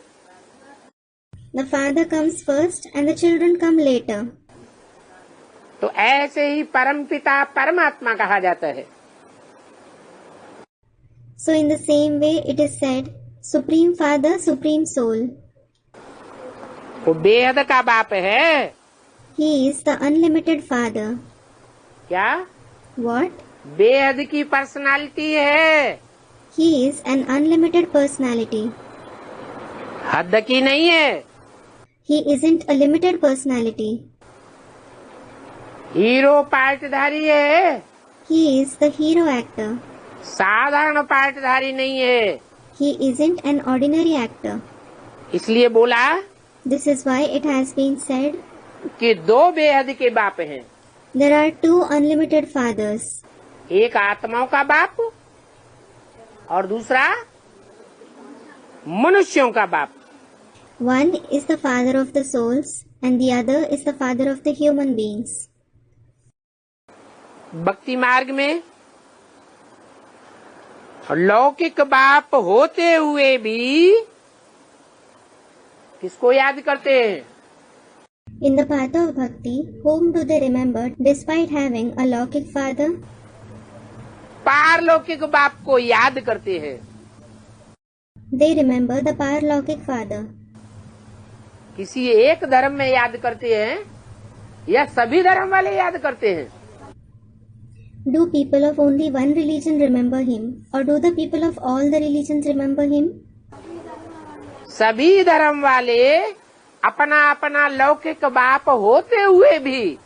The father comes first and the children come later. तो ऐसे ही परमपिता परमात्मा कहा जाता है। So in the same way it is said, Supreme Father, Supreme Soul. वो बेहद का बाप है। He is the unlimited Father. क्या? What? बेहद की पर्सनालिटी है। He is an unlimited personality. हद की नहीं है। He isn't a limited personality. Hero पार्टधारी है। He is the hero actor. साधारण पार्टधारी नहीं है। He isn't an ordinary actor. इसलिए बोला This is why it has been said, कि दो बेहद के बाप हैं। there are two unlimited fathers. एक आत्माओं का बाप और दूसरा मनुष्यों का बाप। One is the father of the souls and the other is the father of the human beings. भक्ति मार्ग में लौकिक बाप होते हुए भी किसको याद करते हैं? In the path of bhakti, whom do they remember despite having a Laukic father? पारलौकिक बाप को याद करते हैं। They remember the Paralaukic father. किसी एक धर्म में याद करते हैं या सभी धर्म वाले याद करते हैं? Do people of only one religion remember him or do the people of all the religions remember him? सभी धर्म वाले अपना अपना लौकिक बाप होते हुए भी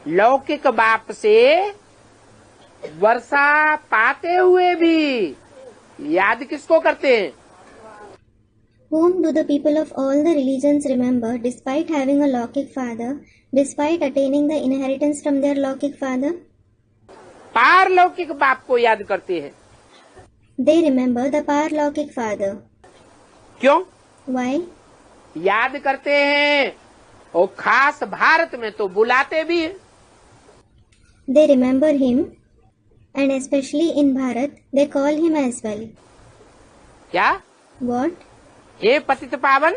लौकिक बाप से वर्षा पाते हुए भी याद किसको करते हैं? Whom do the people of all the religions remember despite having a Laukic father, despite attaining the inheritance from their Laukic father? पारलौकिक बाप को याद करते हैं। They remember the Paralaukic father. क्यों Why? याद करते हैं? और खास भारत में तो बुलाते भी हैं। They remember him and especially in Bharat they call him as well. क्या? What? हे पतित पावन,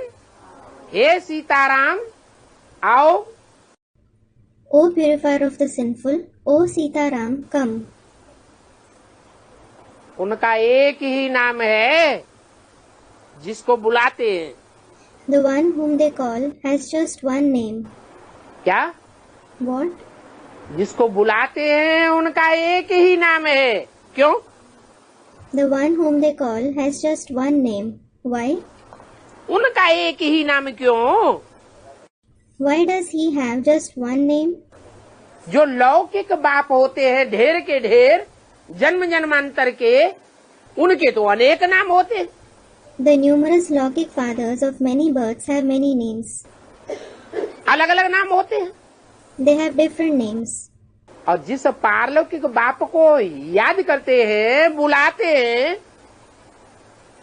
हे सीताराम, आओ। O purifier of the sinful, O Sitaram, come. उनका एक ही नाम है जिसको बुलाते हैं। The one whom they call has just one name. क्या? What? जिसको बुलाते हैं उनका एक ही नाम है। क्यों? The one whom they call has just one name. Why? उनका एक ही नाम क्यों? Why does he have just one name? जो लौकिक बाप होते हैं ढेर के ढेर जन्म जन्मांतर के, उनके तो अनेक नाम होते हैं। The numerous Laukic fathers of many births have many names. अलग अलग नाम होते हैं। They have different names. और जिस पारलौकिक बाप को याद करते हैं, बुलाते हैं,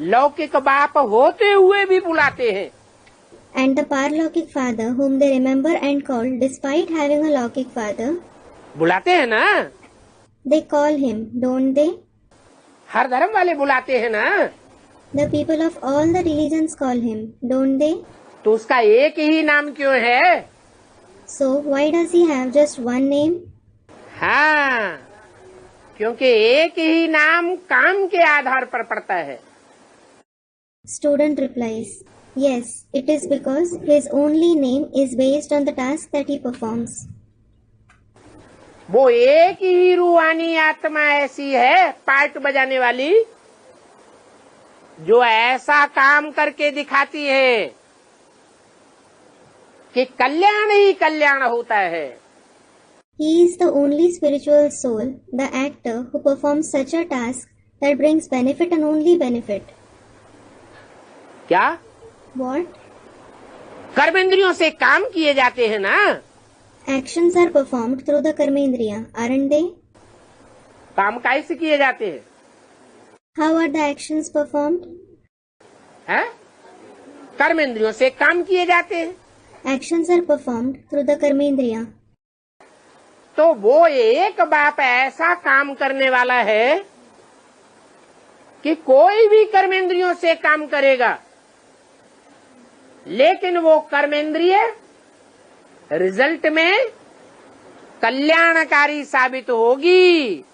लौकिक बाप होते हुए भी बुलाते हैं। And the Paralaukic father whom they remember and call despite having a Laukic father, बुलाते हैं ना? they call him, don't they? हर धर्म वाले बुलाते हैं ना? The people of all the religions call him, don't they? तो उसका एक ही नाम क्यों है? So why does he have just one name? हाँ, क्योंकि एक ही नाम काम के आधार पर पड़ता है। Student replies, yes, it is because his only name is based on the task that he performs. वो एक ही रूहानी आत्मा ऐसी है पार्ट बजाने वाली जो ऐसा काम करके दिखाती है कि कल्याण ही कल्याण होता है। He is the only spiritual soul, the actor who performs such a task that brings benefit and only benefit. क्या? What? कर्मेंद्रियों से काम किए जाते हैं ना? Actions are performed through the Karmendriya, aren't they? काम कैसे किए जाते हैं? How are the actions performed? हैं? कर्मेंद्रियों से काम किए जाते हैं। Actions are performed through the Karmendriya. तो वो एक बाप ऐसा काम करने वाला है कि कोई भी कर्मेंद्रियों से काम करेगा, लेकिन वो कर्मेंद्रिय रिजल्ट में कल्याणकारी साबित होगी।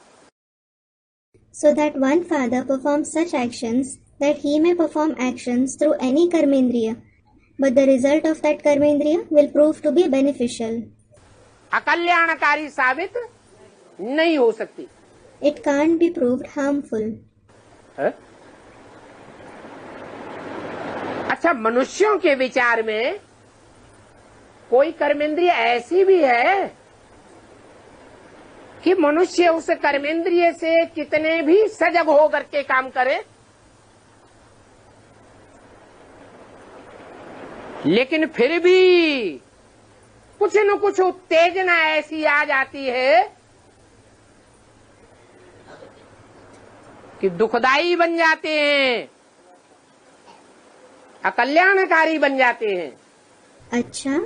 So that one father performs such actions that he may perform actions through any Karmendriya, but the result of that Karmendriya will prove to be beneficial. अकल्याणकारी साबित नहीं हो सकती। It can't be proved harmful. है? अच्छा, मनुष्यों के विचार में कोई कर्मेंद्रिय ऐसी भी है कि मनुष्य उस कर्मेंद्रिय से कितने भी सजग हो करके काम करे, लेकिन फिर भी कुछ न कुछ उत्तेजना ऐसी आ जाती है कि दुखदाई बन जाते हैं, अकल्याणकारी बन जाते हैं। अच्छा,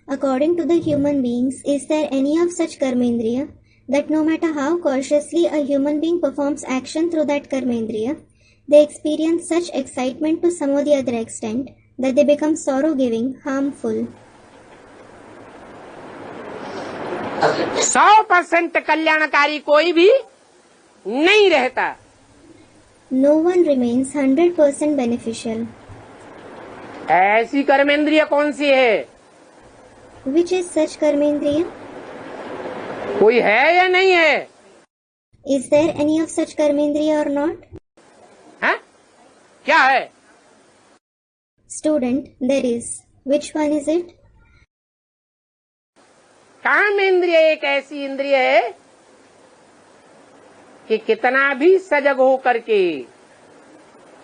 according to the human beings, is there any of such Karmendriya that no matter how cautiously a human being performs action through that Karmendriya, they experience such excitement to some or the other extent that they become sorrow-giving, harmful? 100% कल्याणकारी कोई भी नहीं रहता। No one remains 100% beneficial. ऐसी कर्मेंद्रिय कौन सी है? Which is such Karmendriya? कोई है या नहीं है? Is there any of such Karmendriya or not? है? क्या है? Student, there is. Which one is it? काम इंद्रिय एक ऐसी इंद्रिय है कि कितना भी सजग हो करके,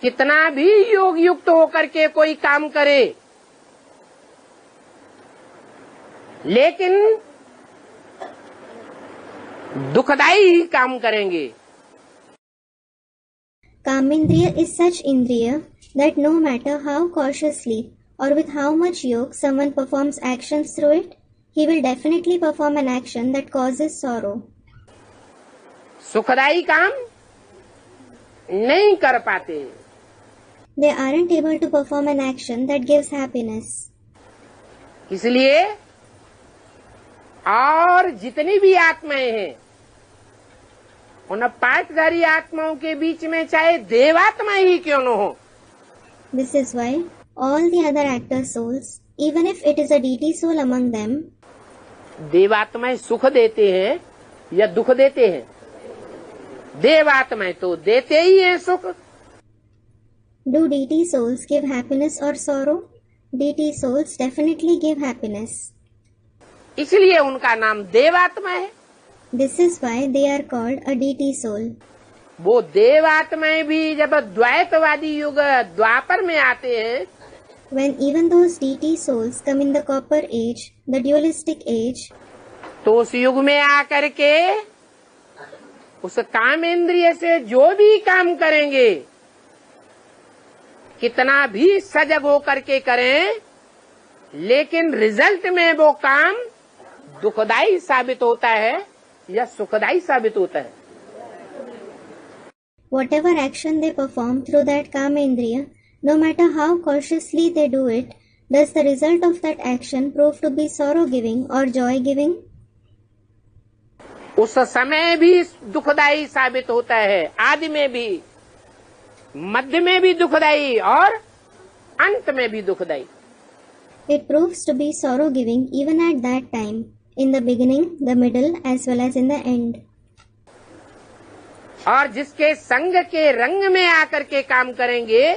कितना भी योग युक्त हो करके कोई काम करे, लेकिन दुखदाई ही काम करेंगे। Kamendriya is such Indriya that no matter how cautiously or with how much yoke someone performs actions through it, he will definitely perform an action that causes sorrow. सुखदाई काम नहीं कर पाते। They aren't able to perform an action that gives happiness. इसलिए और जितनी भी आत्माएं हैं, उन पाठधारी आत्माओं के बीच में चाहे देवात्मा ही क्यों न हो, This is why all the other actor souls, even if it is a deity soul among them, देवात्माएं सुख देते हैं या दुख देते हैं? देवात्माएं तो देते ही हैं सुख। do deity souls give happiness or sorrow? Deity souls definitely give happiness. इसलिए उनका नाम देवात्मा है। This is why they are called a deity soul. वो देवात्माएं भी जब द्वैतवादी युग द्वापर में आते हैं, When even those deity souls come in the copper age, the dualistic age, तो उस युग में आकर के उस कामेंद्रिय से जो भी काम करेंगे, कितना भी सजग होकर के करें, लेकिन रिजल्ट में वो काम दुखदाई साबित होता है या सुखदाई साबित होता है। whatever action they perform through that Kamendriya, no matter how cautiously they do it, does the result of that action prove to be sorrow-giving or joy-giving? उस समय भी दुखदाई साबित होता है, आदि में भी, मध्य में भी दुखदाई और अंत में भी दुखदाई। It proves to be sorrow-giving even at that time, in the beginning, the middle, as well as in the end. और जिसके संग के रंग में आकर के काम करेंगे,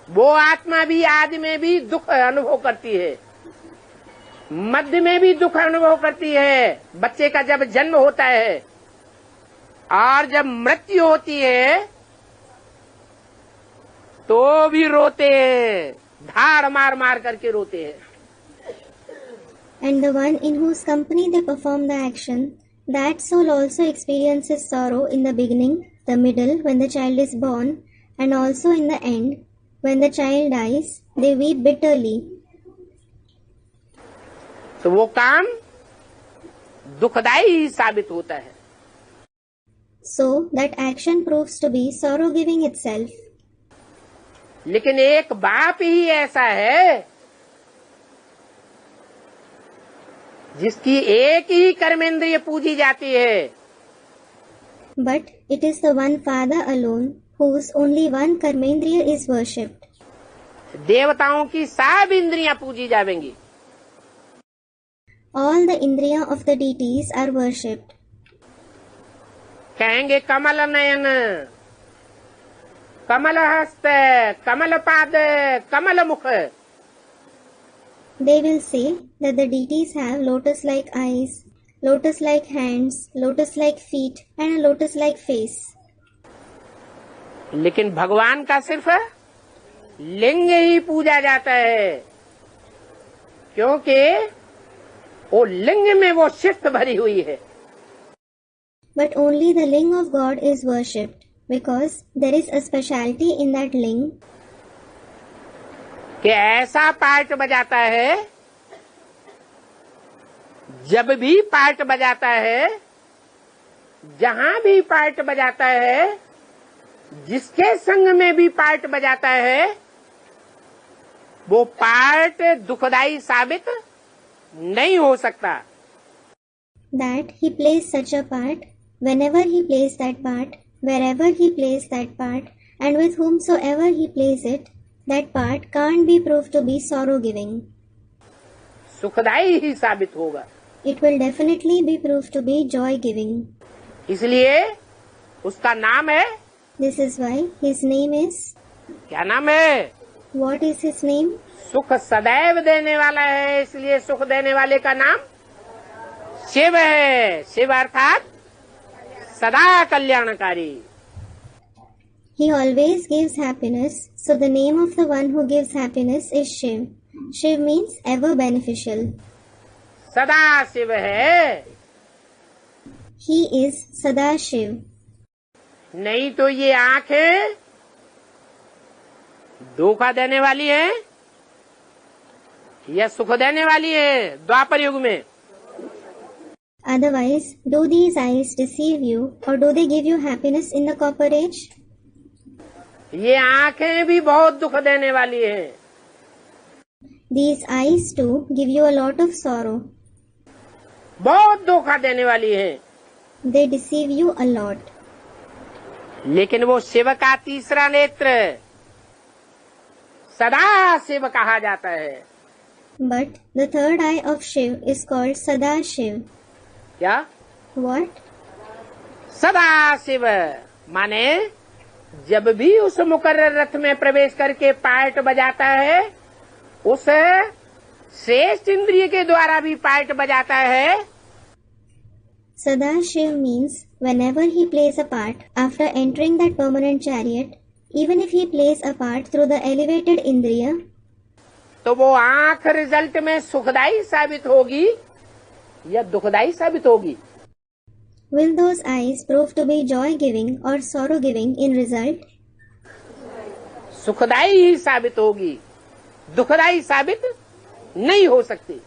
वो आत्मा भी आदि में भी दुख अनुभव करती है, मध्य में भी दुख अनुभव करती है। बच्चे का जब जन्म होता है और जब मृत्यु होती है तो भी रोते हैं, धाड़ मार मार करके रोते हैं। And the one in whose company they perform the action, that soul also experiences sorrow in the beginning, the middle, when the child is born, and also in the end, when the child dies, they weep bitterly. तो वो काम दुखदाई साबित होता है। So that action proves to be sorrow-giving itself. लेकिन एक बाप ही ऐसा है जिसकी एक ही कर्मेंद्रिय पूजी जाती है। But it is the one Father alone whose only one karmendriya is worshipped. देवताओं की सब इंद्रियां पूजी जाएंगी। All the indriya of the deities are worshipped. कहेंगे कमल नयन, कमल हस्त, कमल पाद, कमल मुख। They will say that the deities have lotus-like eyes, lotus-like hands, lotus-like feet, and a lotus-like face. लेकिन भगवान का सिर्फ लिंग ही पूजा जाता है, क्योंकि वो लिंग में वो शिष्ट भरी हुई है। But only the ling of God is worshipped, because there is a speciality in that ling कि ऐसा पार्ट बजाता है, जब भी पार्ट बजाता है, जहां भी पार्ट बजाता है, जिसके संग में भी पार्ट बजाता है, वो पार्ट दुखदाई साबित नहीं हो सकता। that he plays such a part, whenever he plays that part, wherever he plays that part, and with whomsoever he plays it, that part can't be proved to be sorrow-giving. सुखदाई ही साबित होगा। It will definitely be proved to be joy-giving. इसलिए उसका नाम है, This is why his name is, क्या नाम है? what is his name? सुख सदैव देने वाला है, इसलिए सुख देने वाले का नाम शिव है। शिव अर्थात सदा कल्याणकारी। He always gives happiness, so the name of the one who gives happiness is Shiv. Shiv means ever beneficial. सदा शिव है, He is Sada Shiv. नहीं तो ये आंखें धोखा देने वाली है या सुख देने वाली है द्वापर युग में। Otherwise, do these eyes deceive you, or do they give you happiness in the Copper Age? ये आंखें भी बहुत दुख देने वाली हैं। These eyes too give you a lot of sorrow. बहुत धोखा देने वाली हैं। They deceive you a lot. लेकिन वो शिव का तीसरा नेत्र सदा शिव कहा जाता है। But the third eye of Shiv is called Sada Shiv. क्या? What? सदा शिव माने जब भी उस मुकर्रर रथ में प्रवेश करके पार्ट बजाता है, उस श्रेष्ठ इंद्रिय के द्वारा भी पार्ट बजाता है। Sada Shiv means whenever he plays a part after entering that permanent chariot, even if he plays a part through the elevated Indriya, तो वो आंख रिजल्ट में सुखदाई साबित होगी या दुखदाई साबित होगी? will those eyes prove to be joy-giving or sorrow-giving in result? सुखदाई ही साबित होगी, दुखदाई साबित नहीं हो सकती।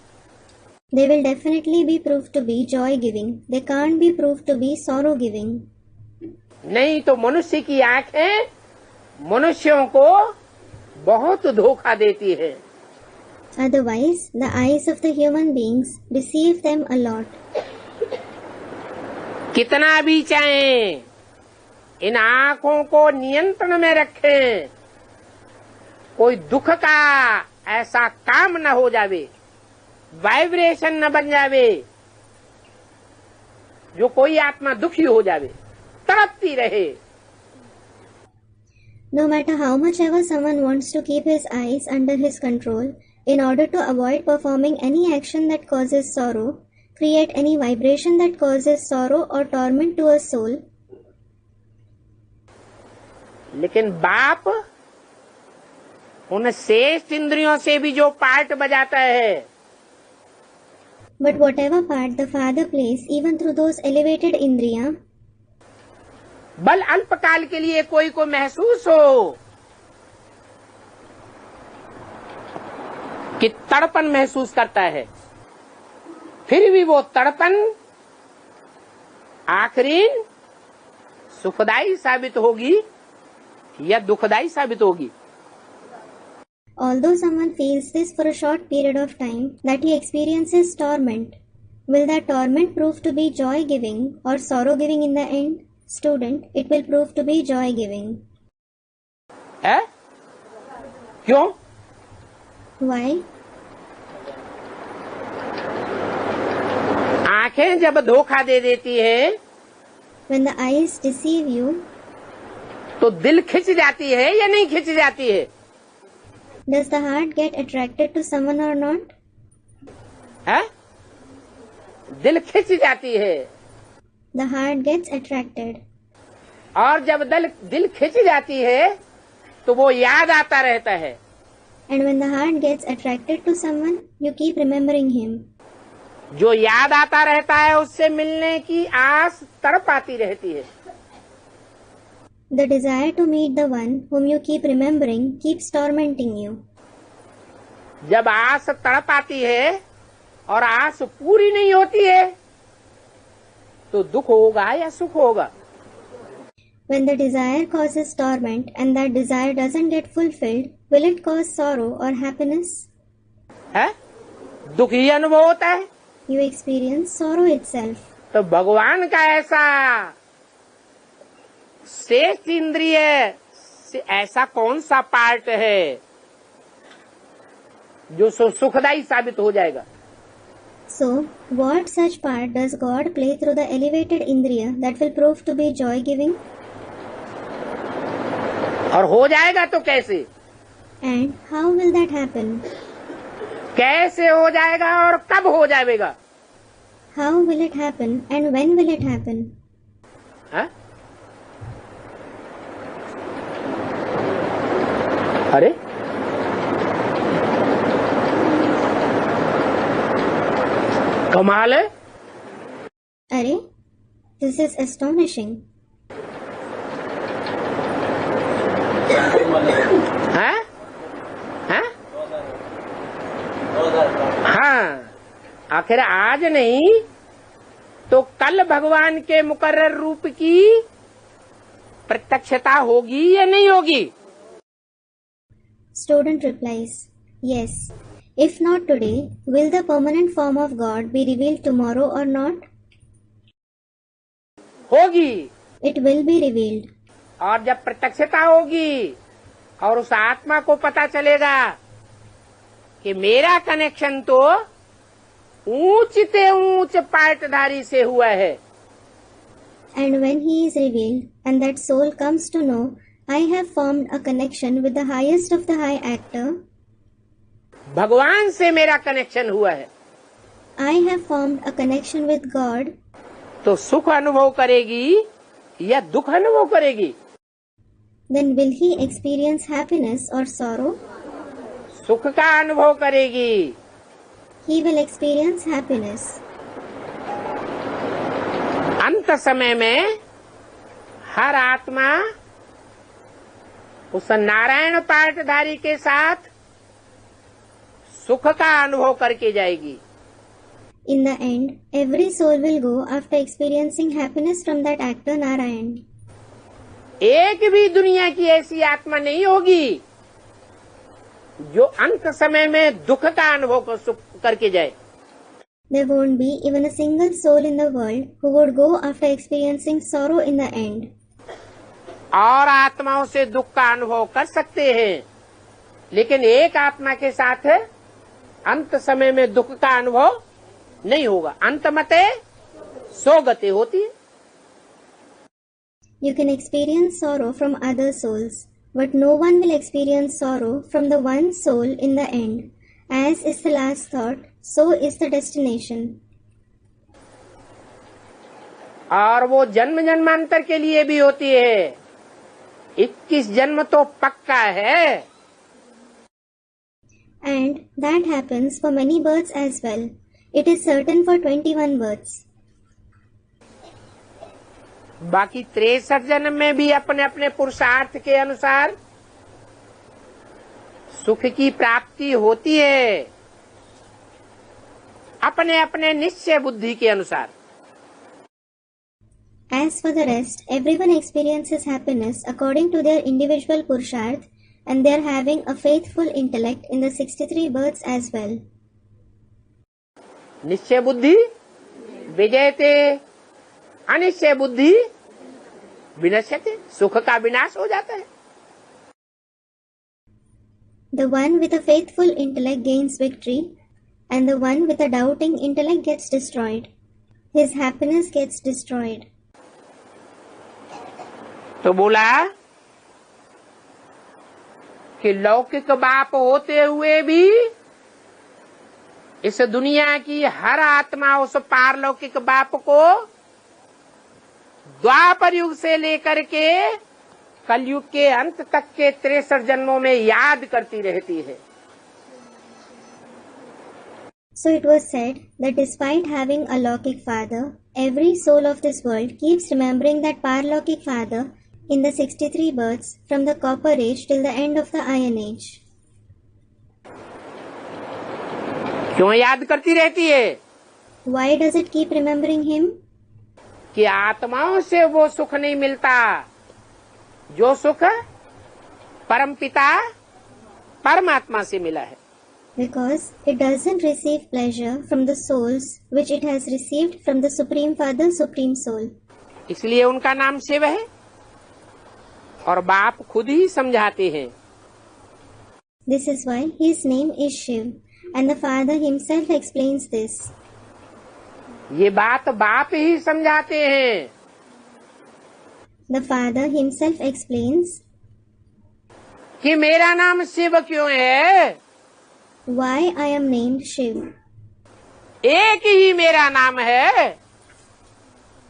They will definitely be proved to be joy-giving. They can't be proved to be sorrow-giving. नहीं तो मनुष्य की आंखें मनुष्यों को बहुत धोखा देती है। Otherwise, the eyes of the human beings deceive them a lot. कितना भी चाहें इन आंखों को नियंत्रण में रखें, कोई दुख का ऐसा काम न हो जावे, वाइब्रेशन न बन जावे जो कोई आत्मा दुखी हो जावे, तड़पती रहे। No matter how much ever someone wants to keep his eyes under his control, in order to avoid performing any action that causes sorrow, create any vibration that causes sorrow or torment to a soul. लेकिन बाप उन शेष इंद्रियों से भी जो part बजाता है, But whatever part the father plays, even through those elevated indriya, बल अल्पकाल के लिए कोई को महसूस हो कि तड़पन महसूस करता है, फिर भी वो तड़पन आखिरी सुखदायी साबित होगी या दुखदायी साबित होगी। although someone feels this for a short period of time, that he experiences torment, will that torment prove to be joy-giving or sorrow-giving in the end? Student, it will prove to be joy-giving. है? क्यों? Why? आंखें जब धोखा दे देती है When the eyes deceive you, तो दिल खिंच जाती है या नहीं खिंच जाती है? does the heart get attracted to someone or not? है? दिल खिंच जाती है। The heart gets attracted. और जब दिल खिंच जाती है तो वो याद आता रहता है। And when the heart gets attracted to someone, you keep remembering him. जो याद आता रहता है उससे मिलने की आस तड़पाती रहती है। The desire to meet the one whom you keep remembering keeps tormenting you. जब आस तड़पाती है और आस पूरी नहीं होती है तो दुख होगा या सुख होगा? When the desire causes torment and that desire doesn't get fulfilled, will it cause sorrow or happiness? है? दुख ही अनुभव होता है। You experience sorrow itself. तो भगवान का ऐसा शेष इंद्रिय से ऐसा कौन सा पार्ट है जो सुखदायी साबित हो जाएगा? So, what such part does God play through the elevated indriya that will prove to be joy-giving? और हो जाएगा तो कैसे? And how will that happen? कैसे हो जाएगा और कब हो जाएगा? How will it happen and when will it happen? है? अरे कमाल है। Arey, this is astonishing. है? है? हाँ, आखिर आज नहीं तो कल भगवान के मुकर्रर रूप की प्रत्यक्षता होगी या नहीं होगी? Student replies, yes. If not today, will the permanent form of God be revealed tomorrow or not? होगी। It will be revealed. और जब प्रत्यक्षता होगी और उस आत्मा को पता चलेगा कि मेरा कनेक्शन तो ऊंच से ऊंच पार्टधारी से हुआ है, And when he is revealed, and that soul comes to know, I have formed a connection with the highest of the high actor, भगवान से मेरा कनेक्शन हुआ है, I have formed a connection with God, तो सुख अनुभव करेगी या दुख अनुभव करेगी? then will he experience happiness or sorrow? सुख का अनुभव करेगी। He will experience happiness. अंत समय में हर आत्मा उस नारायण पार्टधारी के साथ सुख का अनुभव करके जाएगी। In the end, every soul will go after experiencing happiness from that actor Narayan. एक भी दुनिया की ऐसी आत्मा नहीं होगी जो अंत समय में दुख का अनुभव करके जाए। there won't be even a single soul in the world who would go after experiencing sorrow in the end. और आत्माओं से दुख का अनुभव कर सकते हैं, लेकिन एक आत्मा के साथ अंत समय में दुख का अनुभव नहीं होगा। अंतमते सोगते होती है। You can experience sorrow from other souls, but no one will experience sorrow from the one soul in the end. As is the last thought, so is the destination. और वो जन्म जन्मांतर के लिए भी होती है। 21 जन्म तो पक्का है। And that happens for many births as well. It is certain for 21 births. बाकी 63 जन्म में भी अपने अपने पुरुषार्थ के अनुसार सुख की प्राप्ति होती है, अपने अपने निश्चय बुद्धि के अनुसार। As for the rest, everyone experiences happiness according to their individual purusharth, and they are having a faithful intellect in the 63 births as well. निश्चय बुद्धि विजयते, अनिश्चय बुद्धि विनश्यते। सुख का विनाश हो जाता है। The one with a faithful intellect gains victory, and the one with a doubting intellect gets destroyed. His happiness gets destroyed. तो बोला कि लौकिक बाप होते हुए भी इस दुनिया की हर आत्मा उस पारलौकिक बाप को द्वापर युग से लेकर के कलयुग के अंत तक के 63 जन्मों में याद करती रहती है। So it was said that despite having a Lokik father, every soul of this world keeps remembering that Paralokik father in the 63 births from the Copper Age till the end of the Iron Age. क्यों याद करती रहती है? Why does it keep remembering him? कि आत्माओं से वो सुख नहीं मिलता जो सुख परमपिता परमात्मा से मिला है। Because it doesn't receive pleasure from the souls which it has received from the Supreme Father, Supreme Soul. इसलिए उनका नाम शिव है और बाप खुद ही समझाते हैं। This is why his name is Shiv, and the Father himself explains this. ये बात बाप ही समझाते हैं। The Father himself explains कि मेरा नाम शिव क्यों है? why I am named Shiv. एक ही मेरा नाम है,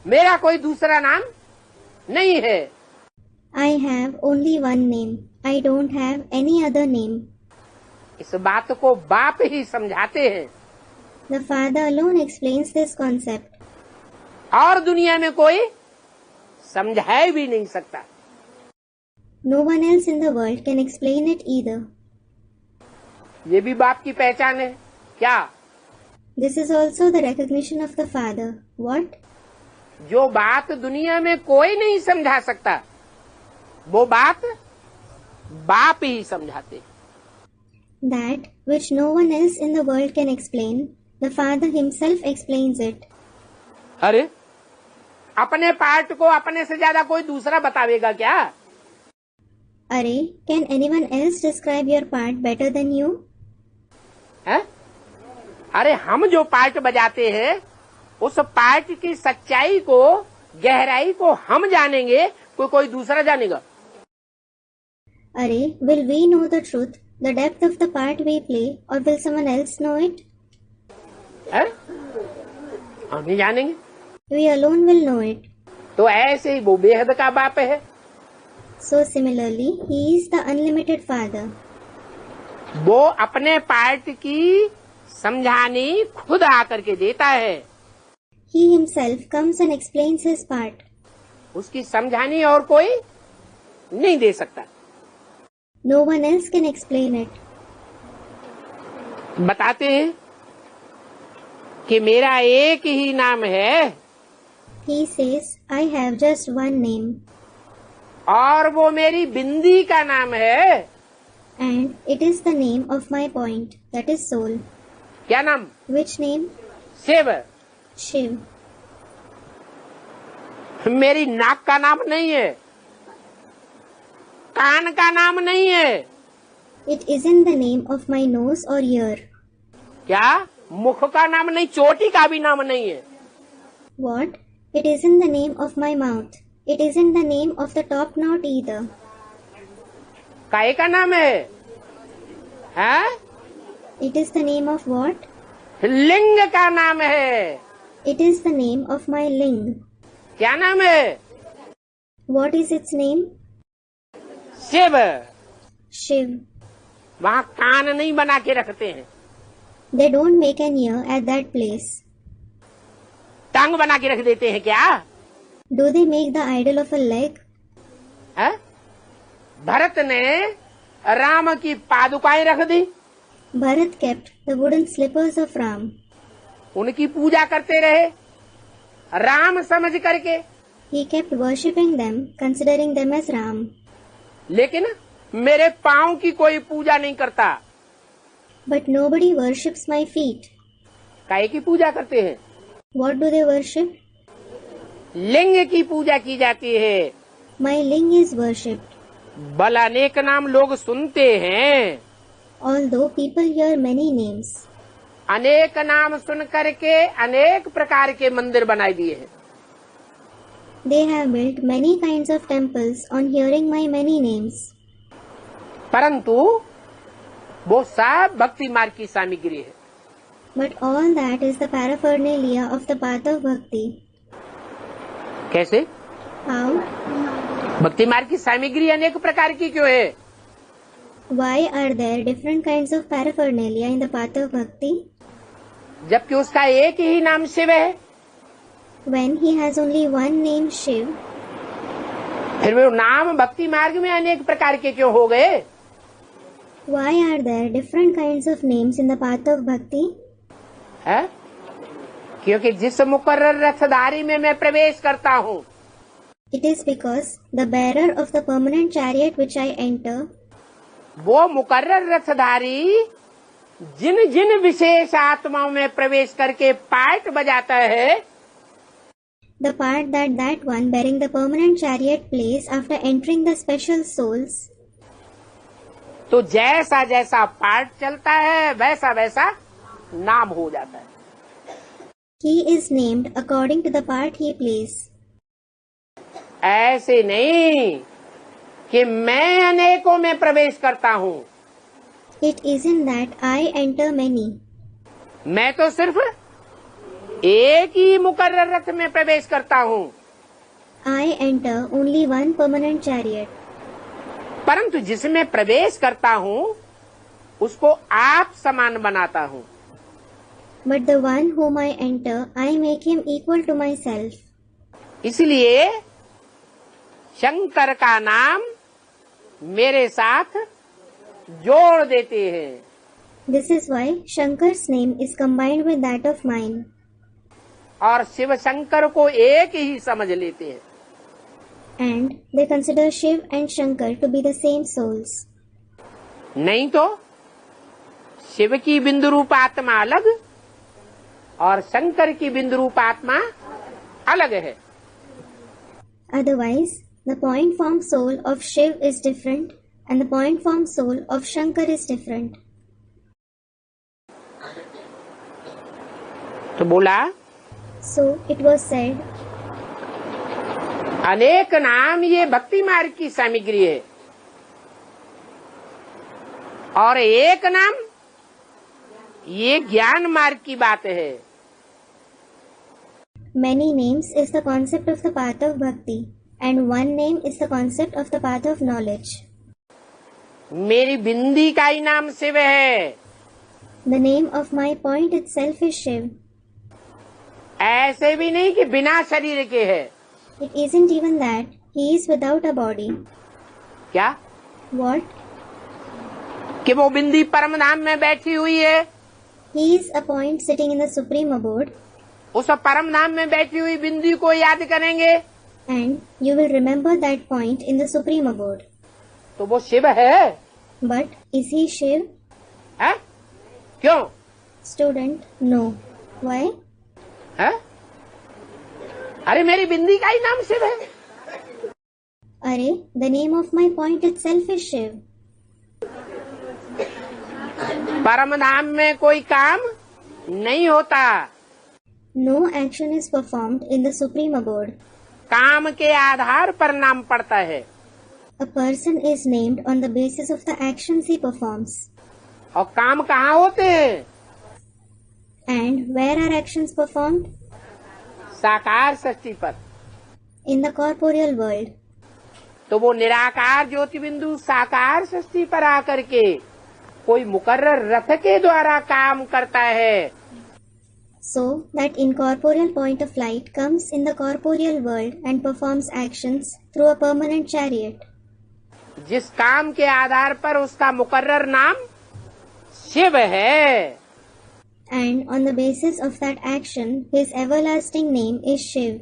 मेरा कोई दूसरा नाम नहीं है। I have only one name. I don't have any other name. इस बात को बाप ही समझाते हैं। The Father alone explains this concept. और दुनिया में कोई समझा भी नहीं सकता। No one else in the world can explain it either. ये भी बाप की पहचान है। क्या? This is also the recognition of the Father. What? जो बात दुनिया में कोई नहीं समझा सकता, वो बात बाप ही समझाते हैं। That which no one else in the world can explain, the Father himself explains it. अरे अपने पार्ट को अपने से ज्यादा कोई दूसरा बतावेगा क्या? अरे, can anyone else describe your part better than you? है? अरे हम जो पार्ट बजाते हैं उस पार्ट की सच्चाई को, गहराई को हम जानेंगे, कोई दूसरा जानेगा? अरे, will we know the truth, the depth of the part we play, or will someone else know it? है? हम ही जानेंगे। We alone will know it. तो ऐसे ही वो बेहद का बाप है। So similarly, he is the unlimited Father. वो अपने पार्ट की समझानी खुद आकर के देता है। He himself comes and explains his part. उसकी समझानी और कोई नहीं दे सकता। No one else can explain it. बताते हैं कि मेरा एक ही नाम है। He says, I have just one name. और वो मेरी बिंदी का नाम है। And it is the name of my point, that is soul. क्या नाम? Which name? शिव। Shiv. मेरी नाक का नाम नहीं है, कान का नाम नहीं है। It isn't the name of my nose or ear. क्या? मुख का नाम नहीं, चोटी का भी नाम नहीं है। What? It isn't the name of my mouth. It isn't the name of the top knot either. काहे का नाम है? हैं? It is the name of what? लिंग का नाम है। It is the name of my ling. क्या नाम है? What is its name? Shiv. Shiv. वहाँ कान नहीं बना के रखते हैं। They don't make an ear at that place. टांग बना के रख देते हैं क्या? Do they make the idol of a leg? है? भरत ने राम की पादुकाएं रख दी, Bharat kept the wooden slippers of Ram. उनकी पूजा करते रहे राम समझ करके। He kept worshipping them, considering them as Ram. लेकिन मेरे पाँव की कोई पूजा नहीं करता। But nobody worships my feet. काहे की पूजा करते हैं? What do they worship? लिंग की पूजा की जाती है। My ling is worshipped. बल अनेक नाम लोग सुनते हैं, Although people hear many names, अनेक नाम सुन करके अनेक प्रकार के मंदिर बनाए दिए हैं। they have built many kinds of temples on hearing my many names. परंतु वो सब भक्ति मार्ग की सामग्री है। But all that is the paraphernalia of the path of bhakti. कैसे? How? भक्ति मार्ग की सामग्री अनेक प्रकार की क्यों है? Why are there different kinds of paraphernalia in the path of bhakti? जबकि उसका एक ही नाम शिव है। When he has only one name Shiv, फिर वो नाम भक्ति मार्ग में अनेक प्रकार के क्यों हो गए? why are there different kinds of names in the path of bhakti? है? क्योंकि जिस मुकर्रर रथधारी में मैं प्रवेश करता हूँ, It is because the bearer of the permanent chariot which I enter, वो मुकर्रर रथधारी जिन जिन विशेष आत्माओं में प्रवेश करके पार्ट बजाता है, the part that that one bearing the permanent chariot plays after entering the special souls, तो जैसा जैसा पार्ट चलता है वैसा वैसा नाम हो जाता है। he is named according to the part he plays. ऐसे नहीं कि मैं अनेकों में प्रवेश करता हूँ, It isn't that I enter many. मैं तो सिर्फ एक ही मुकर्रर रथ में प्रवेश करता हूँ। I enter only one permanent chariot. परंतु जिसमें प्रवेश करता हूँ उसको आप समान बनाता हूँ। But the one whom I enter, I make him equal to myself. इसलिए शंकर का नाम मेरे साथ जोड़ देते हैं। This is why Shankar's name is combined with that of mine. और शिव शंकर को एक ही समझ लेते हैं। And they consider Shiv and Shankar to be the same souls. नहीं तो शिव की बिंदु रूप आत्मा अलग और शंकर की बिंदु रूप आत्मा अलग है। Otherwise, the point form soul of Shiv is different and the point form soul of Shankar is different. तो बोला, So it was said, अनेक नाम ये भक्ति मार्ग की सामग्री है और एक नाम ये ज्ञान मार्ग की बात है। many names is the concept of the path of bhakti and one name is the concept of the path of knowledge. मेरी बिंदी का ही नाम शिव है। The name of my point itself is Shiv. ऐसे भी नहीं कि बिना शरीर के है। It isn't even that he is without a body. क्या? What? कि वो बिंदी परम धाम में बैठी हुई है। He is a point sitting in the supreme abode. उस परम धाम में बैठी हुई बिंदी को याद करेंगे And you will remember that point in the supreme abode. तो वो शिव है। But is he Shiv? है? क्यों? Student, no. Why? है? अरे मेरी बिंदी का ही नाम शिव है। अरे, the name of my point itself is Shiv. परम धाम में कोई काम नहीं होता। No action is performed in the supreme abode. काम के आधार पर नाम पड़ता है। A person is named on the basis of the actions he performs. और काम कहाँ होते हैं? And where are actions performed? साकार सृष्टि पर। In the corporeal world. तो वो निराकार ज्योति बिंदु साकार सृष्टि पर आकर के कोई मुकर्रर रथ के द्वारा काम करता है। So that incorporeal point of light comes in the corporeal world and performs actions through a permanent chariot. जिस काम के आधार पर उसका मुकर्रर नाम शिव है। And on the basis of that action, his everlasting name is Shiv.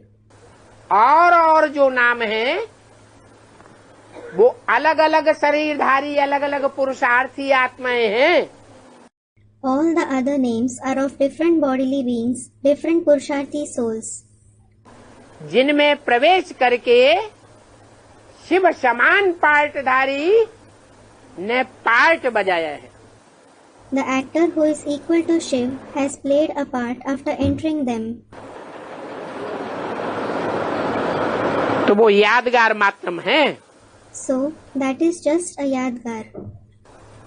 और जो नाम है वो अलग अलग शरीरधारी अलग अलग पुरुषार्थी आत्माएं हैं। All the other names are of different bodily beings, different Purusharthi souls, जिनमें प्रवेश करके शिव समान पार्टधारी ने पार्ट बजाया है। The actor who is equal to Shiv has played a part after entering them. तो वो यादगार मात्रम है। So that is just a yadgar.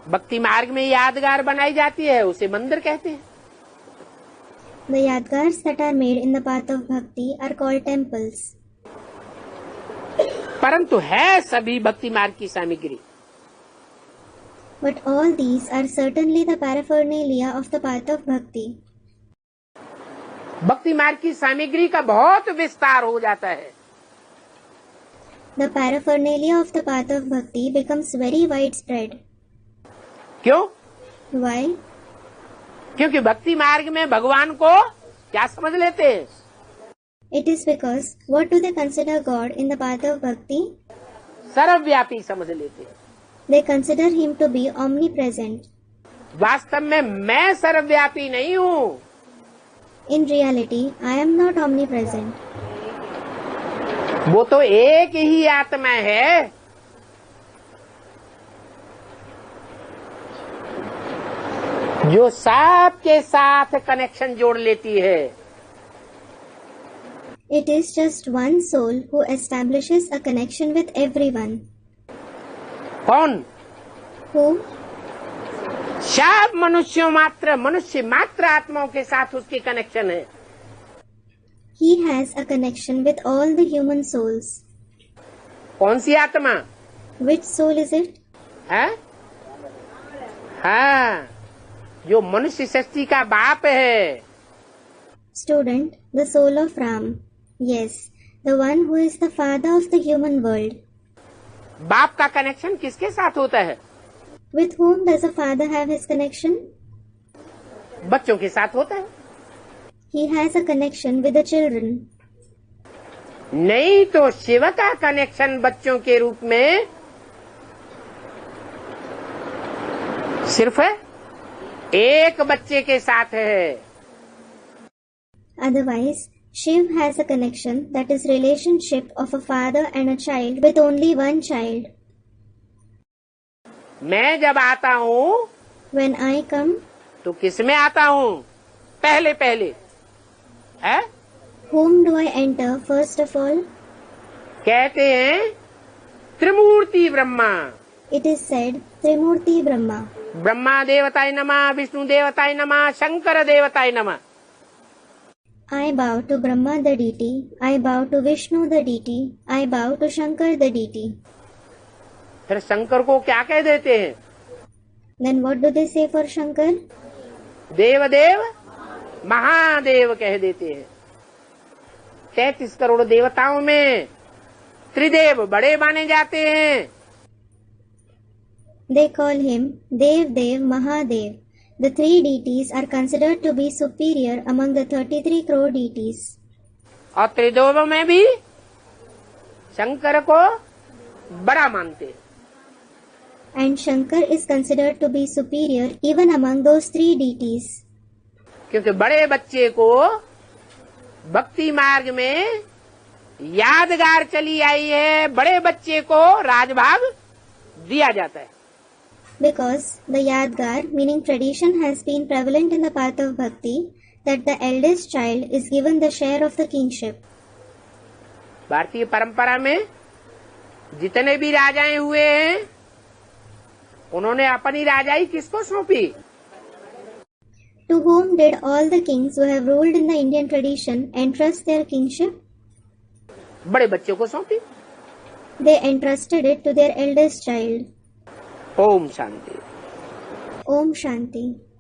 भक्ति मार्ग में यादगार बनाई जाती है, उसे मंदिर कहते हैं। The yadgars that are made in the path of bhakti are called temples. परंतु है सभी भक्ति मार्ग की सामग्री। But all these are certainly the paraphernalia of the path of bhakti. भक्ति मार्ग की सामग्री का बहुत विस्तार हो जाता है। The paraphernalia of the path of bhakti becomes very widespread. क्यों? Why? क्योंकि भक्ति मार्ग में भगवान को क्या समझ लेते हैं? It is because what do they consider God in the path of bhakti? सर्वव्यापी समझ लेते हैं। They consider him to be omnipresent. वास्तव में मैं सर्वव्यापी नहीं हूँ। In reality, I am not omnipresent. वो तो एक ही आत्मा है। जो सबके साथ कनेक्शन जोड़ लेती है। It is just one soul who establishes a connection with everyone. कौन? Who? सब मनुष्य मात्र आत्माओं के साथ उसकी कनेक्शन है। He has a connection with all the human souls. कौन सी आत्मा? Which soul is it? है? हाँ, जो मनुष्य सृष्टि का बाप है। Student, the soul of Ram. Yes, the one who is the father of the human world. बाप का कनेक्शन किसके साथ होता है? With whom does a father have his connection? बच्चों के साथ होता है। He has a connection with the children. नहीं तो शिव का कनेक्शन बच्चों के रूप में सिर्फ एक बच्चे के साथ है। Otherwise, Shiv has a connection that is relationship of a father and a child with only one child. मैं जब आता हूँ When I come, तो किस में आता हूँ? पहले है? whom do I enter first of all? कहते हैं त्रिमूर्ति Brahma. It is said Trimurti Brahma. Brahma देवताय नमः, विष्णु देवताय नमः, शंकर देवताय नमः। I bow to Brahma the deity, I bow to Vishnu the deity, I bow to Shankar the deity. फिर शंकर को क्या कह देते हैं? Then what do they say for Shankar? देव महादेव कह देते हैं। 33 करोड़ देवताओं में त्रिदेव बड़े माने जाते हैं। They call him Dev Dev Mahadev. The three deities are considered to be superior among the 33 crore deities. और त्रिदेव में भी शंकर को बड़ा मानते हैं। And Shankar is considered to be superior even among those three deities. क्योंकि बड़े बच्चे को भक्ति मार्ग में यादगार चली आई है, बड़े बच्चे को राजभाग दिया जाता है। Because the Yadgar, meaning tradition, has been prevalent in the path of bhakti, that the eldest child is given the share of the kingship. भारतीय परंपरा में जितने भी राजाएं हुए हैं, उन्होंने अपनी राजाई किसको सौंपी? To whom did all the kings who have ruled in the Indian tradition entrust their kingship? बड़े बच्चों को सौंपी। They entrusted it to their eldest child. Om Shanti. Om Shanti.